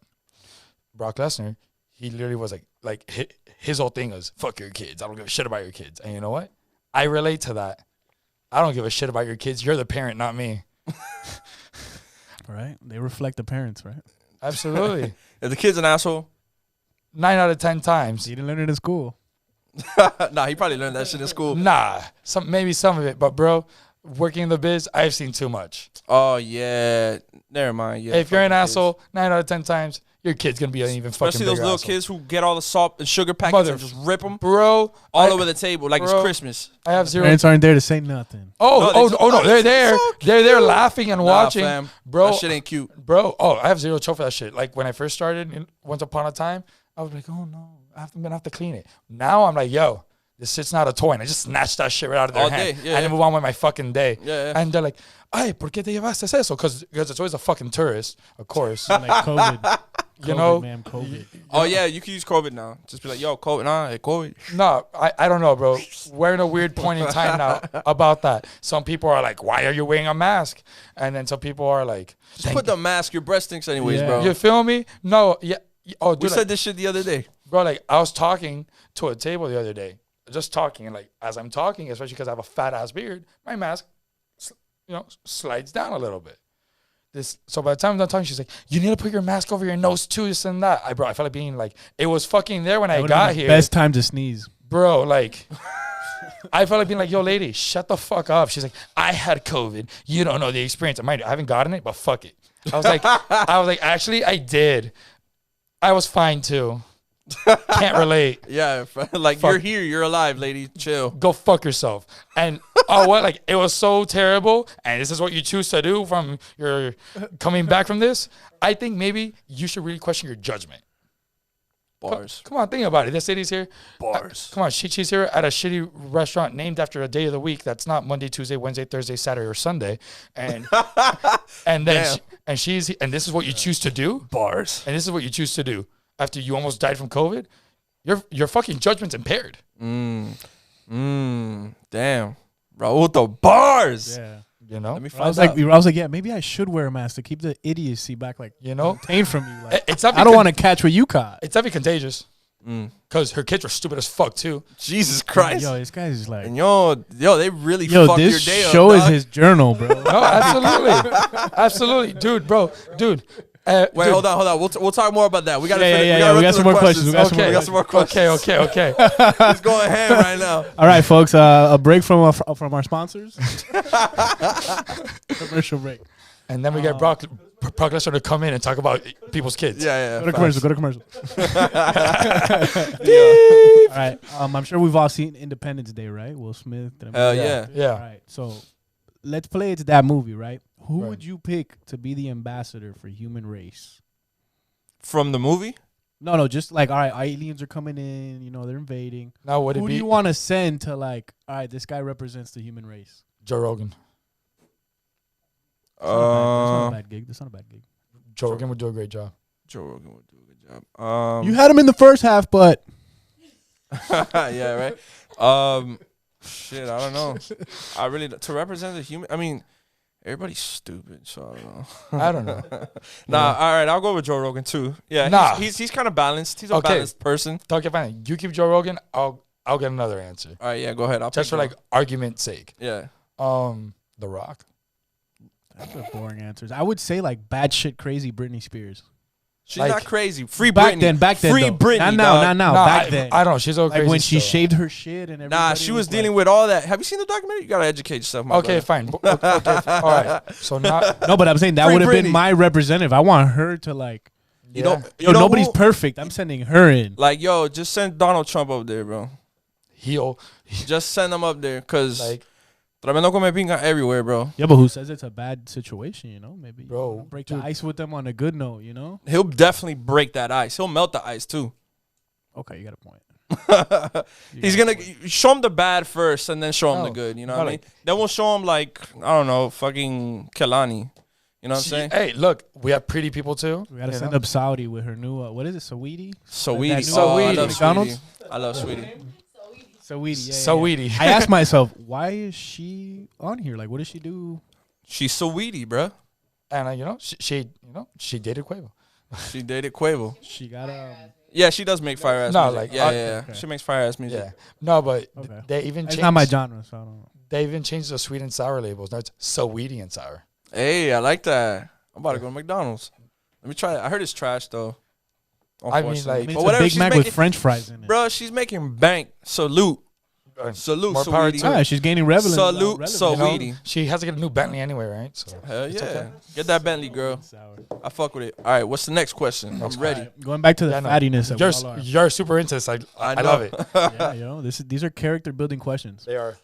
Brock Lesnar, he literally was like his whole thing was, fuck your kids. I don't give a shit about your kids. And you know what? I relate to that. I don't give a shit about your kids. You're the parent, not me. Right? They reflect the parents, right? Absolutely. If the kid's an asshole, 9 out of 10 times. You didn't learn it in school. nah, he probably learned that shit in school. Nah, maybe some of it. But bro, working in the biz, I've seen too much. Oh, yeah. Never mind. Yeah. If you're fuck an them kids. asshole, 9 out of 10 times, your kid's gonna be an even fucking Especially those bigger little asshole. kids who get all the salt and sugar packets Mother- and just rip them Bro, all I- over the table like bro. it's Christmas. I have zero. Parents aren't there to say nothing. Oh, No, they no, they're there. so They're there laughing and Nah, watching. fam. Bro, That shit ain't cute. bro. Oh, I have zero chill for that shit. Like when I first started, once upon a time, I was like, oh no, I'm gonna have to clean it. Now I'm like, yo, this shit's not a toy, and I just snatched that shit right out of their All hand, day, yeah, and yeah. move on with my fucking day. Yeah, yeah. And they're like, ay, ¿por qué te llevaste eso? Because it's always a fucking tourist, of course. Like COVID. You know? man, COVID. Oh, yeah, you can use COVID now. Just be like, yo, COVID. Nah, hey, COVID. No, I don't know, bro. We're in a weird point in time now about that. Some people are like, why are you wearing a mask? And then some people are like, Just put the mask. Your breast stinks anyways, Yeah. bro. you feel me? No, yeah. Oh, We dude, said this shit the other day. bro, like I was talking to a table the other day, just talking, and like as I'm talking, especially because I have a fat ass beard, my mask, slides down a little bit. So by the time I'm done talking, she's like, "You need to put your mask over your nose too, this and that." I felt like being like, it was fucking there when I That would've got been the here, Best time to sneeze. bro. Like, I felt like being like, "Yo, lady, shut the fuck up." She's like, "I had COVID. You don't know the experience." I haven't gotten it, but fuck it. I was like, actually, I did. I was fine too. Can't relate. Yeah, like Fuck. you're here. You're alive, lady. Chill. Go fuck yourself. And what? Like it was so terrible. And this is what you choose to do from your coming back from this. I think maybe you should really question your judgment. Bars. Come on, think about it. This lady's here. Bars. Come on, she's here at a shitty restaurant named after a day of the week that's not Monday, Tuesday, Wednesday, Thursday, Saturday, or Sunday. And and then Damn. she's and this is what you choose to do. Bars. And this is what you choose to do after you almost died from COVID. Your fucking judgment's impaired. Damn. Raul, the bars. Yeah. You know. Let me I find was out. like, yeah, maybe I should wear a mask to keep the idiocy back, like, You know. contained from you. Like, It's not I don't want to catch what you caught. It's definitely contagious. Because her kids were stupid as fuck too. Jesus Christ. Yo, this guy's just like, And yo, they really yo, fucked your this day show up, is dog. his journal, bro. No, absolutely, absolutely, dude, bro, dude. Wait, dude. hold on. We'll talk more about that. We got to Yeah, finish. yeah, We we got got some more questions. Okay, We got some more questions. Okay. He's going ham right now. All right, folks, a break from our sponsors. Commercial break. And then we get Brock Lesnar to come in and talk about people's kids. Yeah. Go to commercial. Go to commercial. All right. I'm sure we've all seen Independence Day, right? Will Smith. Yeah. Yeah. All right. So let's play it's that movie, right? Who Right. would you pick to be the ambassador for human race? From the movie? No, just like, all right, aliens are coming in, they're invading. Now would it Who do be you want to send to, like, all right, this guy represents the human race? Joe Rogan? That's not a bad gig. That's not a bad gig. Joe Rogan would do a great job. Joe Rogan would do a good job. You had him in the first half, but Yeah, right. Shit, I don't know. I really to represent the human. I mean, everybody's stupid, so I don't know. I don't know. Nah, all right, I'll go with Joe Rogan too. Yeah, Nah. he's kind of balanced. He's a Okay. balanced person. Okay, fine. You keep Joe Rogan. I'll get another answer. All right, yeah, go ahead. I'll Just pick for Joe. like argument's sake. Yeah. The Rock. That's a boring answers. I would say like bad shit crazy Britney Spears. She's Like- not crazy. Free Back Britney. then, Free though. Britney. Not now, dog. not now. Nah, Back then. I don't know. She's so like crazy. when she still. shaved her shit and everything. Nah, she was dealing with all that. Have you seen the documentary? You gotta educate yourself. My Okay, brother. fine. Okay, all right. So now, No, but I'm saying that Free would have been Britney. my representative. I want her to like. You know, Yo, know nobody's who? perfect. I'm sending her in. Like, yo, just send Donald Trump up there, bro. heel. Just send him up there, cause Like, tremendo come pinga everywhere, bro. Yeah, but who says it's a bad situation? You know, maybe Bro, break dude. the ice with them on a good note. You know. He'll definitely break that ice. He'll melt the ice too. Okay, you got a point. He's gonna show him the bad first, and then show him the No, good. You know no, what I mean? like- Then we'll show him like I don't know, fucking Kelani. You know what I'm saying? hey, look, we have pretty people too. We gotta you send know? up Saudi with her new what is it, Saweetie? Sweetie. That new- Oh, I Saweetie. love McDonald's? Sweetie. I love Sweetie. Saweetie, yeah, Saweetie. I asked myself, why is she on here? Like, what does she do? She's Sweetie, bro. And you know, she dated Quavo. She dated Quavo. She got Yeah, she does make fire ass No, music. like, yeah. okay. She makes fire ass music. Yeah. No, but Okay. they even It's changed. not my genre, so I don't know. They even changed the sweet and sour labels. Now it's Saweetie and sour. Hey, I like that. I'm about to go to McDonald's. Let me try it. I heard it's trash though. I mean, Unfortunately. like- I mean, But it's a whatever, Big she's Mac making, with French fries in it. bro, she's making bank. Salute. Salute, More power Saweetie. to her. Ah, she's gaining relevance. Salute, relevance. so- You know, Saweetie. she has to get a new Bentley anyway, right? So Hell yeah. okay. Get that Bentley, girl. Sour. I fuck with it. All right, what's the next question? I'm ready. Alright, going back to the Yeah, no. fattiness of all our, You're super into this. I know. love it. yeah, you know, these are character building questions. They are.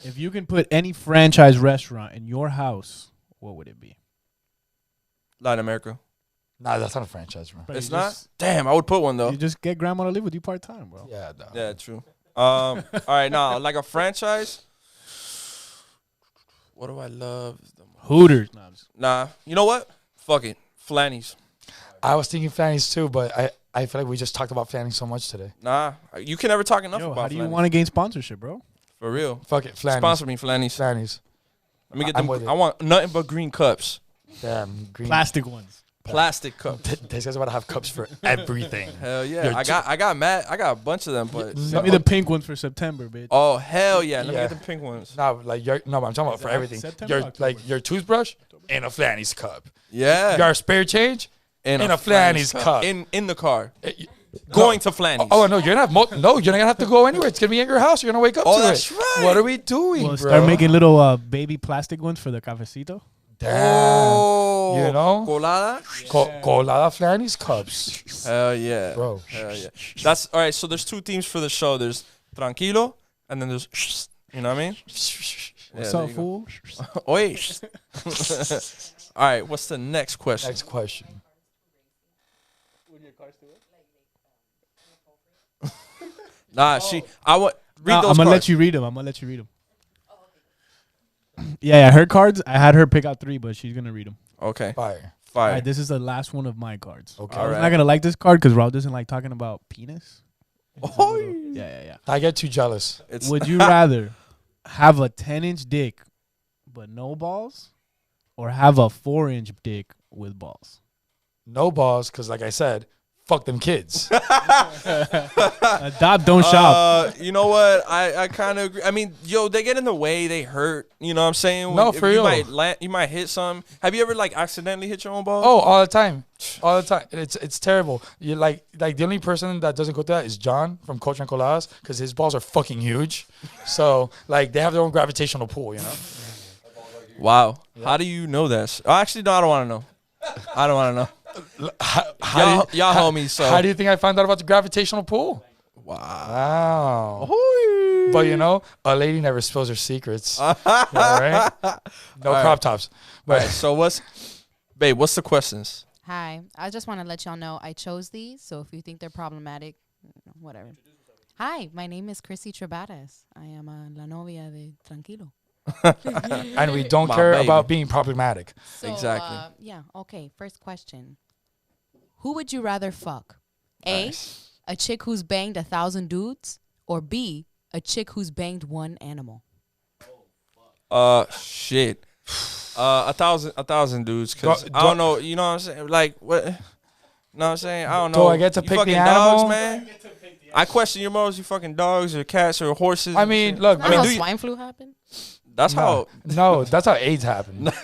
If you can put any franchise restaurant in your house, what would it be? Latin America. Nah, that's not a franchise, bro. Bro, It's you not? just- Damn, I would put one though. You just get grandma to live with you part time, bro. Yeah, no. Yeah, true. All right, now like a franchise. What do I love? Hooters. Nah, I'm just- Nah, you know what? Fuck it. Flanny's. I was thinking Fanny's too, but I feel like we just talked about Fanny's so much today. Nah, you can never talk enough Yo, about how do you Flanny's. want to gain sponsorship, bro? For real. Fuck it, Fanny's. Sponsor me, Flanny's. Fanny's. Let me get I'm them. with it. I want nothing but green cups. Damn, green. Plastic ones. Plastic cups. These guys about to have cups for everything. Hell yeah. You're I got a bunch of them, but Send me the pink ones for September, bitch. oh hell yeah. Let me Yeah. get the pink ones. No, like but I'm talking about for that everything. September, Your October? like your toothbrush in a Flanny's cup. Yeah. Your spare change in a Flanny's cup. In the car. Eh, Going to Flanny's. Oh no, you're not. No, you're not gonna have to go anywhere. It's gonna be in your house. You're gonna wake up Oh, to that's it. right. What are we doing, We'll bro? start making little baby plastic ones for the cafecito. Damn. Oh, You know? Colada? Colada Flanny's cups, Hell yeah. bro. Hell yeah. That's all right. So there's two themes for the show. There's tranquilo, and then there's you know what I mean? What's up, fool? Oi. All right. What's the next question? Next question. Nah, I want read Nah, those I'm gonna cards. let you read them. Yeah, her cards. I had her pick out 3, but she's gonna read them. Okay. Fire. All Fire. right, this is the last one of my cards. Okay. I was Alright. not gonna like this card because Raul doesn't like talking about penis. Oh, Yeah. I get too jealous. it's Would you rather have a 10-inch dick but no balls, or have a 4-inch dick with balls? No balls, because like I said, fuck them kids. Adopt, don't shop. You know what? I kind of agree. I mean, yo, they get in the way. They hurt. You know what I'm saying? No, If for you real. might you might hit some. Have you ever like accidentally hit your own ball? Oh, all the time. All the time. It's terrible. You like the only person that doesn't go through that is John from Coach and Coladas, because his balls are fucking huge. So like they have their own gravitational pull, you know? Wow. How do you know this? Oh, actually, no, I don't want to know. I don't want to know. How do you- Y'all homies. So How do you think I found out about the gravitational pull? wow. Wow. But you know, a lady never spills her secrets. All right? No All right. crop tops. All But right. So what's the questions? Hi, I just want to let y'all know I chose these, so if you think they're problematic, whatever. Hi, my name is Chrissy Trebatas. I am la novia de Tranquilo. and we don't My care baby. about being problematic. So, Exactly. Yeah, okay, first question. Who would you rather fuck? A, Nice. a chick who's banged 1,000 dudes, or B, a chick who's banged one animal? Shit. 1,000 dudes. Cause I don't know. You know what I'm saying? Like what? You know what I'm saying? I don't know. Do I get to You pick fucking the animal? dogs, man. I question your morals. You fucking dogs or cats or horses. I and mean, shit. look, Not I mean, how do you- swine flu happened. That's how. no, that's how AIDS happened. We're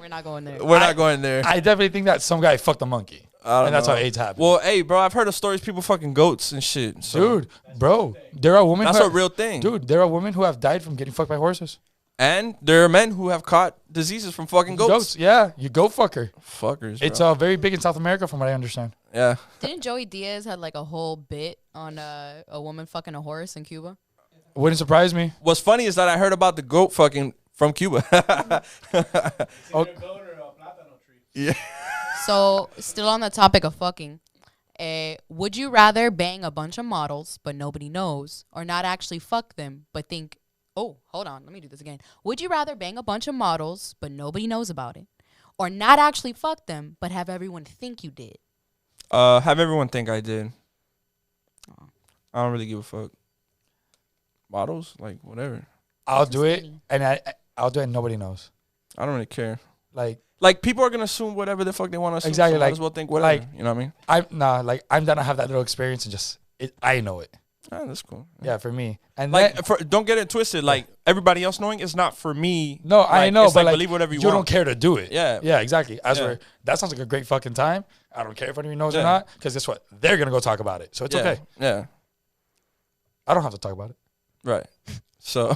not going there. We're not going there. I definitely think that some guy fucked a monkey, I don't and that's know. how AIDS happened. Well, hey, bro, I've heard of stories people fucking goats and shit. So Dude, bro, there are women. that's who a have, real thing. Dude, there are women who have died from getting fucked by horses. And there are men who have caught diseases from fucking goats. Yeah, you goat fucker. Fuckers. It's bro. very big in South America, from what I understand. Yeah. Didn't Joey Diaz had like a whole bit on a woman fucking a horse in Cuba? Wouldn't surprise me. What's funny is that I heard about the goat fucking from Cuba. Yeah. So, still on the topic of fucking, would you rather bang a bunch of models but nobody knows, or not actually fuck them but think, oh, hold on, let me do this again. Would you rather bang a bunch of models but nobody knows about it, or not actually fuck them but have everyone think you did? Have everyone think I did. I don't really give a fuck. Models, like whatever. I'll Just do it, kidding. and I'll do it, and nobody knows. I don't really care. Like, People are gonna assume whatever the fuck they want to assume. Exactly, So might like- as well think whatever. like- You know what I mean? I'm down to have that little experience and just I know it. Ah, that's cool. Yeah, for me. And Like, then, don't get it twisted. Like everybody else knowing is not for me. no, I Like, know, it's but like, believe whatever you don't want. care to do it. Yeah. Yeah, exactly. As Yeah. for that sounds like a great fucking time. I don't care if anyone knows or Yeah. not, because guess what? They're gonna go talk about it, so it's Yeah. okay. Yeah. I don't have to talk about it. Right. So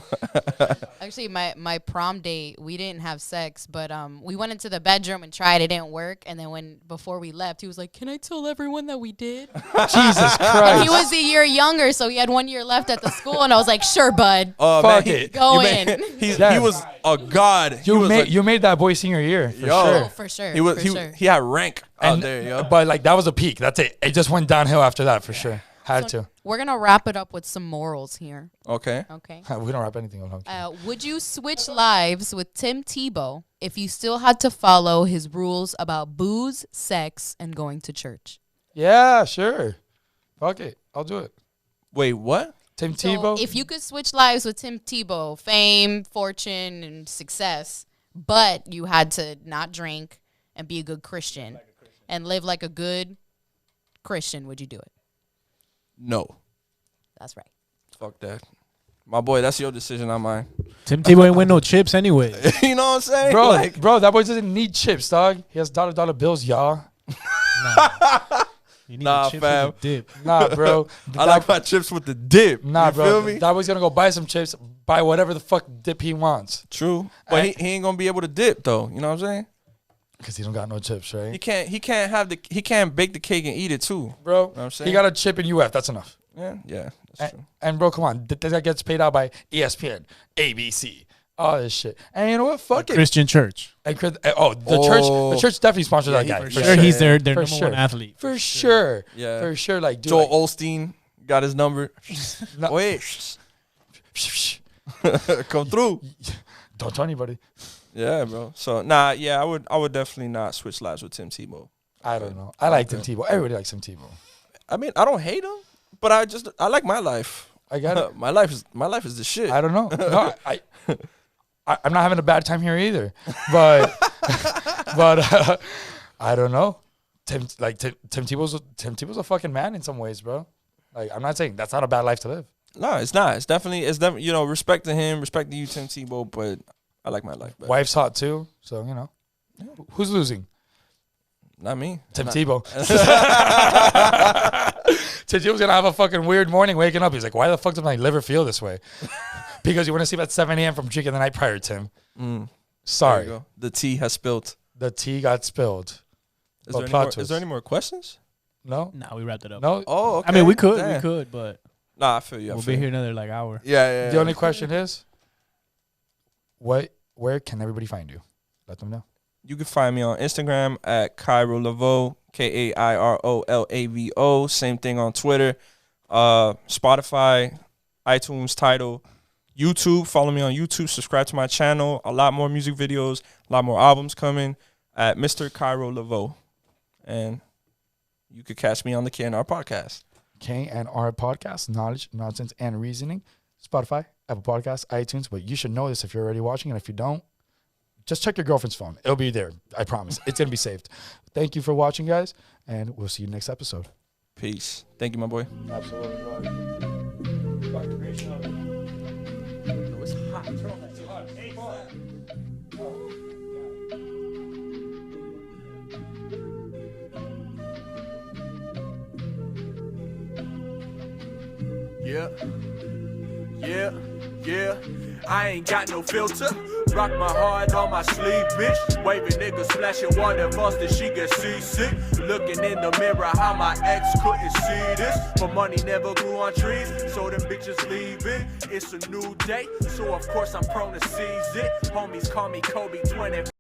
Actually, my prom date, we didn't have sex, but we went into the bedroom and tried. It didn't work. And then before we left, he was like, "Can I tell everyone that we did?" Jesus And Christ! he was a year younger, so he had 1 year left at the school. And I was like, "Sure, bud, Fuck man, it. go you in." made- he Yeah. was a god. He You was made you made that boy senior year for Yo. sure. Oh, for sure. He was for he, sure. he had rank out And- there, yo. But like that was a peak. That's it. It just went downhill after that for sure. Had to. We're gonna wrap it up with some morals here. Okay. Okay. We don't wrap anything on. Would you switch lives with Tim Tebow if you still had to follow his rules about booze, sex, and going to church? Yeah, sure. Fuck it. I'll do it. Wait, what? Tim So Tebow. if you could switch lives with Tim Tebow, fame, fortune, and success, but you had to not drink and be a good Christian and live like a good Christian, would you do it? No. That's right. Fuck that. My boy, that's your decision, not mine. Tim Tebow ain't win no chips anyway. You know what I'm saying? bro, Like, bro, that boy doesn't need chips, dog. He has dollar bills, y'all. You need Nah, the chips fam. with the dip. Nah, bro. I like my chips with the dip. Nah, you bro. feel me? That boy's gonna go buy some chips, buy whatever the fuck dip he wants. True. But he ain't gonna be able to dip though. You know what I'm saying? Cause he don't got no chips, He right? can't bake the cake and eat it too. Bro, Know what I'm saying? he got a chip in UF. That's enough. Yeah, that's true. And bro, come on, that gets paid out by ESPN, ABC, all this shit. And you know what? Fuck it. Christian church. And the church definitely sponsors that guy. for For Sure, sure. he's their For number sure. one athlete. For sure. Yeah. For sure. Like, dude. Joel like, Osteen got his number. No. Wait, come through. Don't tell anybody. Yeah, bro. So yeah, I would definitely not switch lives with Tim Tebow. I don't know. I like Tim Tebow. Everybody likes Tim Tebow. I mean, I don't hate him, but I like my life. I got it. my life is the shit. I don't know. No, I'm not having a bad time here either. But I don't know. Tim Tebow's a fucking man in some ways, bro. Like, I'm not saying that's not a bad life to live. No, it's not. It's definitely respect to him, respect to you, Tim Tebow, but I like my life better. Wife's hot too, so you know. Who's losing? Not me. Tim Tebow. Tim Tebow's gonna have a fucking weird morning waking up. He's like, why the fuck does my liver feel this way? Because you want to sleep at 7 a.m. from drinking the night prior, Tim. There Sorry. you go. The tea has spilled. The tea got spilled. Is But there, plot twist. any more questions? No? Nah, we wrapped it up. No? Oh, okay. I mean, we could, Damn. but Nah, I feel you. I we'll feel be here you. another like hour. Yeah. The only question is, where can everybody find you? Let them know. You can find me on Instagram at Kairo Lavoe, KAIROLAVO. Same thing on Twitter, Spotify, iTunes, Tidal, YouTube. Follow me on YouTube. Subscribe to my channel. A lot more music videos, a lot more albums coming at Mr. Kairo Lavoe. And you could catch me on the K.N.R podcast. K.N.R. Podcast, Knowledge, Nonsense, and Reasoning. Spotify, Apple Podcasts, iTunes. But you should know this if you're already watching. And if you don't, just check your girlfriend's phone. It'll be there. I promise. It's going to be saved. Thank you for watching, guys. And we'll see you next episode. Peace. Thank you, my boy. Absolutely. It's hot. Turn on that. It's hot. Hey, Yeah, I ain't got no filter. Rock my heart on my sleeve, bitch. Waving niggas splashing water falls that she get seasick. Looking in the mirror how my ex couldn't see this. But money never grew on trees, so them bitches leaving. It's a new day, so of course I'm prone to seize it. Homies call me Kobe 20.